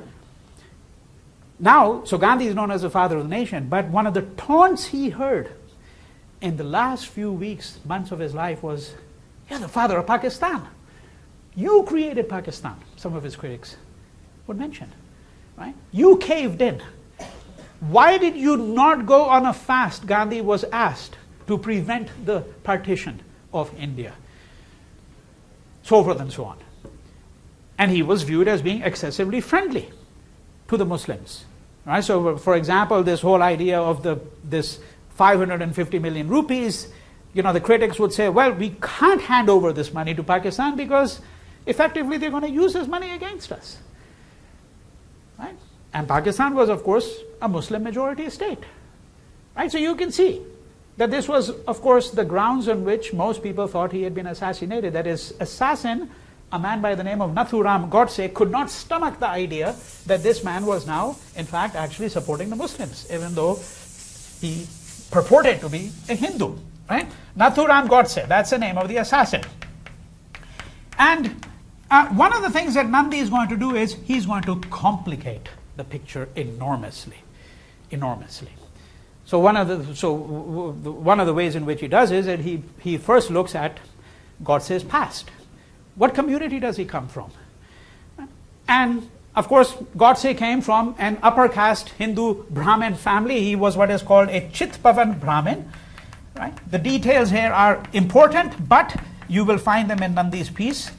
Now, so Gandhi is known as the father of the nation, but one of the taunts he heard in the last few weeks, months of his life was, you're the father of Pakistan. You created Pakistan, some of his critics would mention. Right? You caved in. Why did you not go on a fast, Gandhi was asked, to prevent the partition of India? So forth and so on. And he was viewed as being excessively friendly to the Muslims. Right? So, for example, this whole idea of this 550 million rupees, the critics would say, well, we can't hand over this money to Pakistan because effectively they're going to use this money against us. Right? And Pakistan was, of course, a Muslim majority state. Right? So you can see that this was, of course, the grounds on which most people thought he had been assassinated. That his assassin, a man by the name of Nathuram Godse, could not stomach the idea that this man was now, in fact, actually supporting the Muslims, even though he purported to be a Hindu. Right? Nathuram Godse, that's the name of the assassin. And one of the things that Nandi is going to do is he's going to complicate the picture enormously. So one of the ways in which he does is that he first looks at Godse's past. What community does he come from? And of course, Godse came from an upper caste Hindu Brahmin family. He was what is called a Chitpavan Brahmin. Right? The details here are important, but you will find them in Nandi's piece.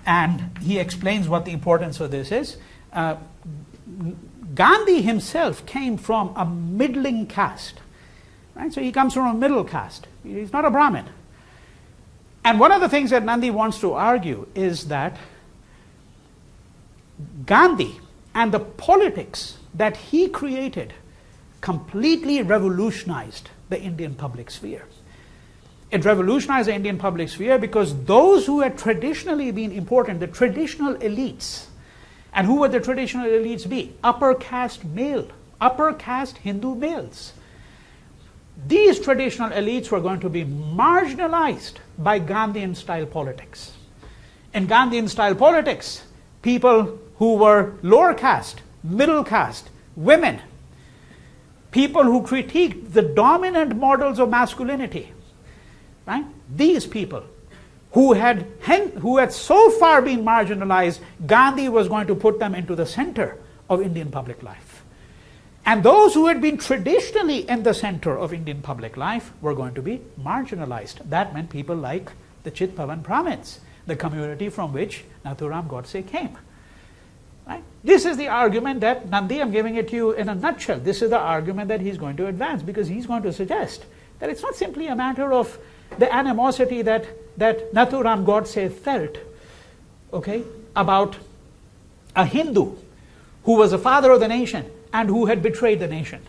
And he explains what the importance of this is. Gandhi himself came from a middling caste. Right? So he comes from a middle caste. He's not a Brahmin. And one of the things that Nandi wants to argue is that Gandhi and the politics that he created completely revolutionized the Indian public sphere. It revolutionized the Indian public sphere because those who had traditionally been important, the traditional elites, and who would the traditional elites be? Upper caste Hindu males. These traditional elites were going to be marginalized by Gandhian-style politics. In Gandhian-style politics, people who were lower caste, middle caste, women, people who critiqued the dominant models of masculinity, right? These people who had so far been marginalized, Gandhi was going to put them into the center of Indian public life. And those who had been traditionally in the center of Indian public life were going to be marginalized. That meant people like the Chitpavan Brahmins, the community from which Nathuram Godse came. Right? This is the argument that Nandi, I'm giving it to you in a nutshell. This is the argument that he's going to advance, because he's going to suggest that it's not simply a matter of the animosity that Nathuram Godse felt, okay, about a Hindu who was the father of the nation and who had betrayed the nation.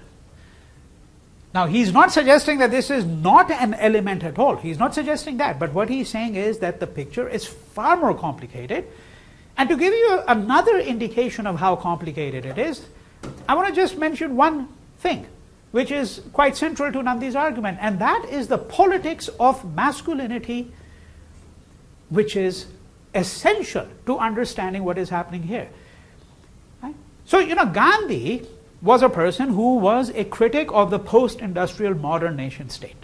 Now, he's not suggesting that this is not an element at all. He's not suggesting that. But what he's saying is that the picture is far more complicated. And to give you another indication of how complicated it is, I want to just mention one thing, which is quite central to Nandi's argument, and that is the politics of masculinity, which is essential to understanding what is happening here. Right? So, Gandhi was a person who was a critic of the post-industrial modern nation state.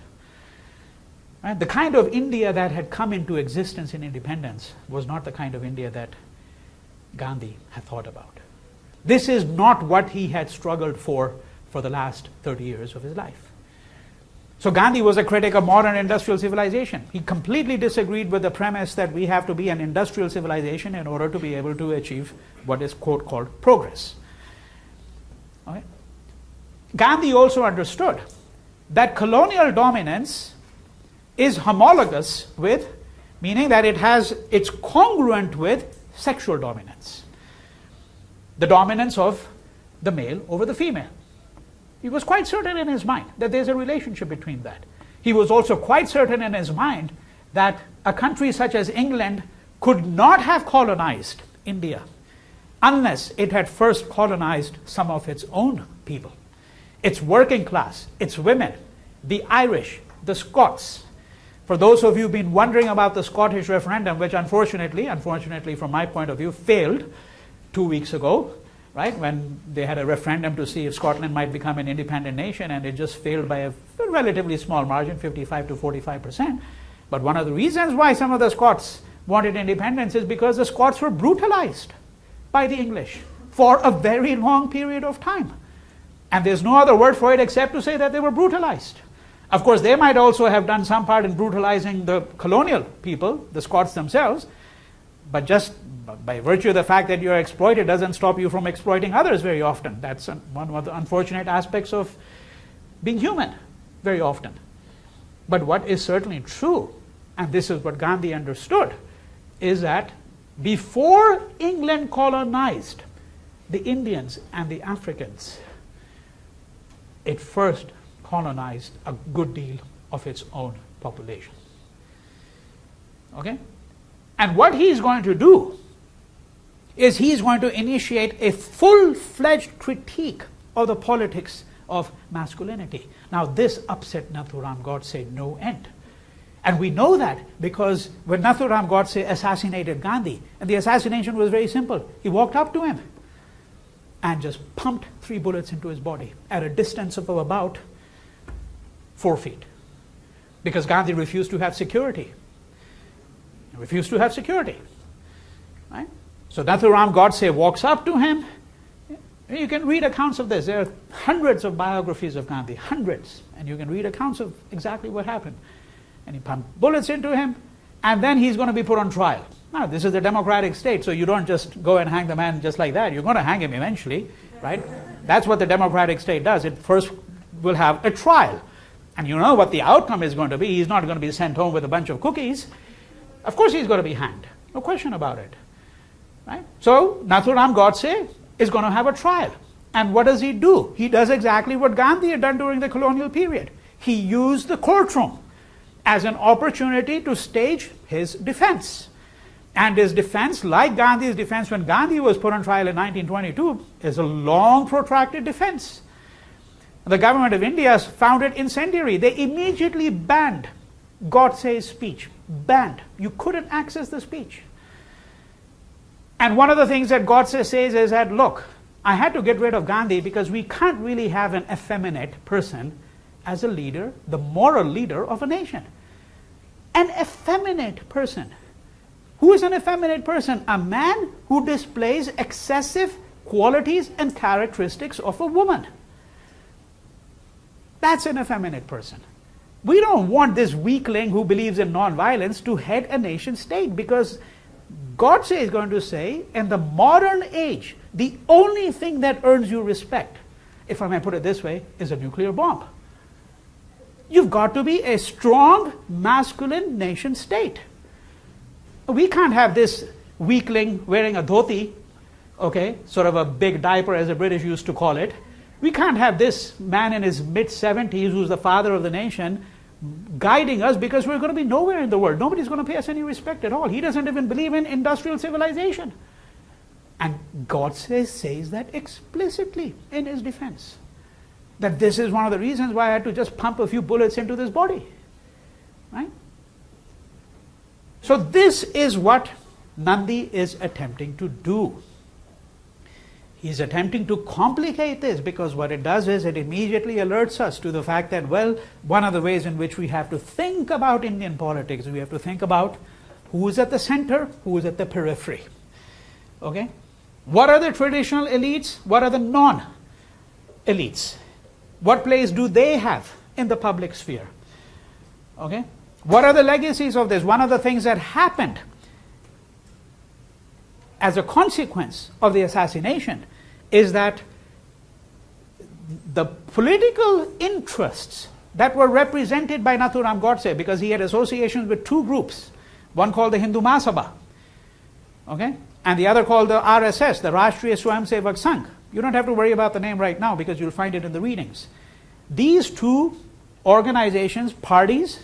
Right? The kind of India that had come into existence in independence was not the kind of India that Gandhi had thought about. This is not what he had struggled for the last 30 years of his life. So Gandhi was a critic of modern industrial civilization. He completely disagreed with the premise that we have to be an industrial civilization in order to be able to achieve what is, quote, called progress. Okay? Gandhi also understood that colonial dominance is homologous with, meaning that it's congruent with sexual dominance. The dominance of the male over the female. He was quite certain in his mind that there's a relationship between that. He was also quite certain in his mind that a country such as England could not have colonized India unless it had first colonized some of its own people. Its working class, its women, the Irish, the Scots. For those of you who've been wondering about the Scottish referendum, which unfortunately from my point of view, failed 2 weeks ago, right, when they had a referendum to see if Scotland might become an independent nation, and it just failed by a relatively small margin, 55 to 45%. But one of the reasons why some of the Scots wanted independence is because the Scots were brutalized by the English for a very long period of time. And there's no other word for it except to say that they were brutalized. Of course, they might also have done some part in brutalizing the colonial people, the Scots themselves, but just by virtue of the fact that you're exploited doesn't stop you from exploiting others very often. That's one of the unfortunate aspects of being human very often. But what is certainly true, and this is what Gandhi understood, is that before England colonized the Indians and the Africans, it first colonized a good deal of its own population. Okay? And what he's going to do is he's going to initiate a full-fledged critique of the politics of masculinity. Now this upset Nathuram Godse no end. And we know that because when Nathuram Godse assassinated Gandhi, and the assassination was very simple, he walked up to him and just pumped 3 bullets into his body at a distance of about 4 feet. Because Gandhi refused to have security. He refused to have security. Right? So Nathuram Godse walks up to him. You can read accounts of this. There are hundreds of biographies of Gandhi, hundreds. And you can read accounts of exactly what happened. And he pumped bullets into him, and then he's going to be put on trial. No, this is a democratic state, so you don't just go and hang the man just like that. You're going to hang him eventually, right? That's what the democratic state does. It first will have a trial. And you know what the outcome is going to be. He's not going to be sent home with a bunch of cookies. Of course he's going to be hanged. No question about it. Right? So Nathuram Godse is going to have a trial. And what does he do? He does exactly what Gandhi had done during the colonial period. He used the courtroom as an opportunity to stage his defense. And his defense, like Gandhi's defense when Gandhi was put on trial in 1922, is a long, protracted defense. The government of India found it incendiary. They immediately banned Godse's speech. Banned. You couldn't access the speech. And one of the things that Godse says is that, look, I had to get rid of Gandhi because we can't really have an effeminate person as a leader, the moral leader of a nation. An effeminate person. Who is an effeminate person? A man who displays excessive qualities and characteristics of a woman. That's an effeminate person. We don't want this weakling who believes in non-violence to head a nation state, because Godse is going to say, in the modern age, the only thing that earns you respect, if I may put it this way, is a nuclear bomb. You've got to be a strong, masculine nation state. We can't have this weakling wearing a dhoti, okay, sort of a big diaper as the British used to call it. We can't have this man in his mid-70s who's the father of the nation guiding us, because we're going to be nowhere in the world. Nobody's going to pay us any respect at all. He doesn't even believe in industrial civilization. And Godse says that explicitly in his defense. That this is one of the reasons why I had to just pump a few bullets into this body. Right? So this is what Nandi is attempting to do. He's attempting to complicate this, because what it does is it immediately alerts us to the fact that, well, one of the ways in which we have to think about Indian politics, we have to think about who is at the center, who is at the periphery. Okay? What are the traditional elites? What are the non-elites? What place do they have in the public sphere? Okay? What are the legacies of this? One of the things that happened as a consequence of the assassination is that the political interests that were represented by Nathuram Godse, because he had associations with two groups, one called the Hindu Mahasabha, okay, and the other called the RSS, the Rashtriya Swayamsevak Sangh. You don't have to worry about the name right now because you'll find it in the readings. These two organizations, parties,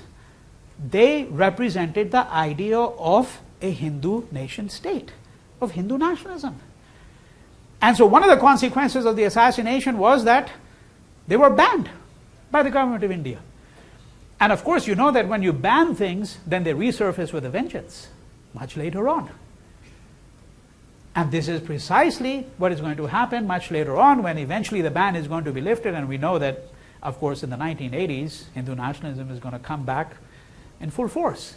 they represented the idea of a Hindu nation state, of Hindu nationalism. And so one of the consequences of the assassination was that they were banned by the government of India. And of course, you know that when you ban things, then they resurface with a vengeance much later on. And this is precisely what is going to happen much later on, when eventually the ban is going to be lifted. And we know that, of course, in the 1980s, Hindu nationalism is going to come back in full force.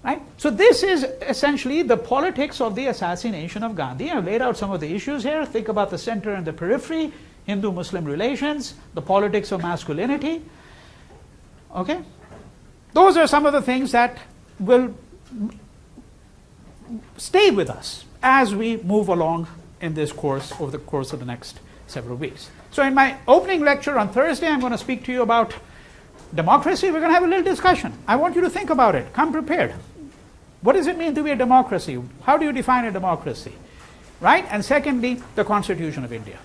Right? So this is essentially the politics of the assassination of Gandhi. I've laid out some of the issues here. Think about the center and the periphery, Hindu-Muslim relations, the politics of masculinity. Okay? Those are some of the things that will stay with us as we move along in this course over the course of the next several weeks. So in my opening lecture on Thursday, I'm going to speak to you about democracy. We're going to have a little discussion. I want you to think about it. Come prepared. What does it mean to be a democracy? How do you define a democracy? Right? And secondly, the Constitution of India.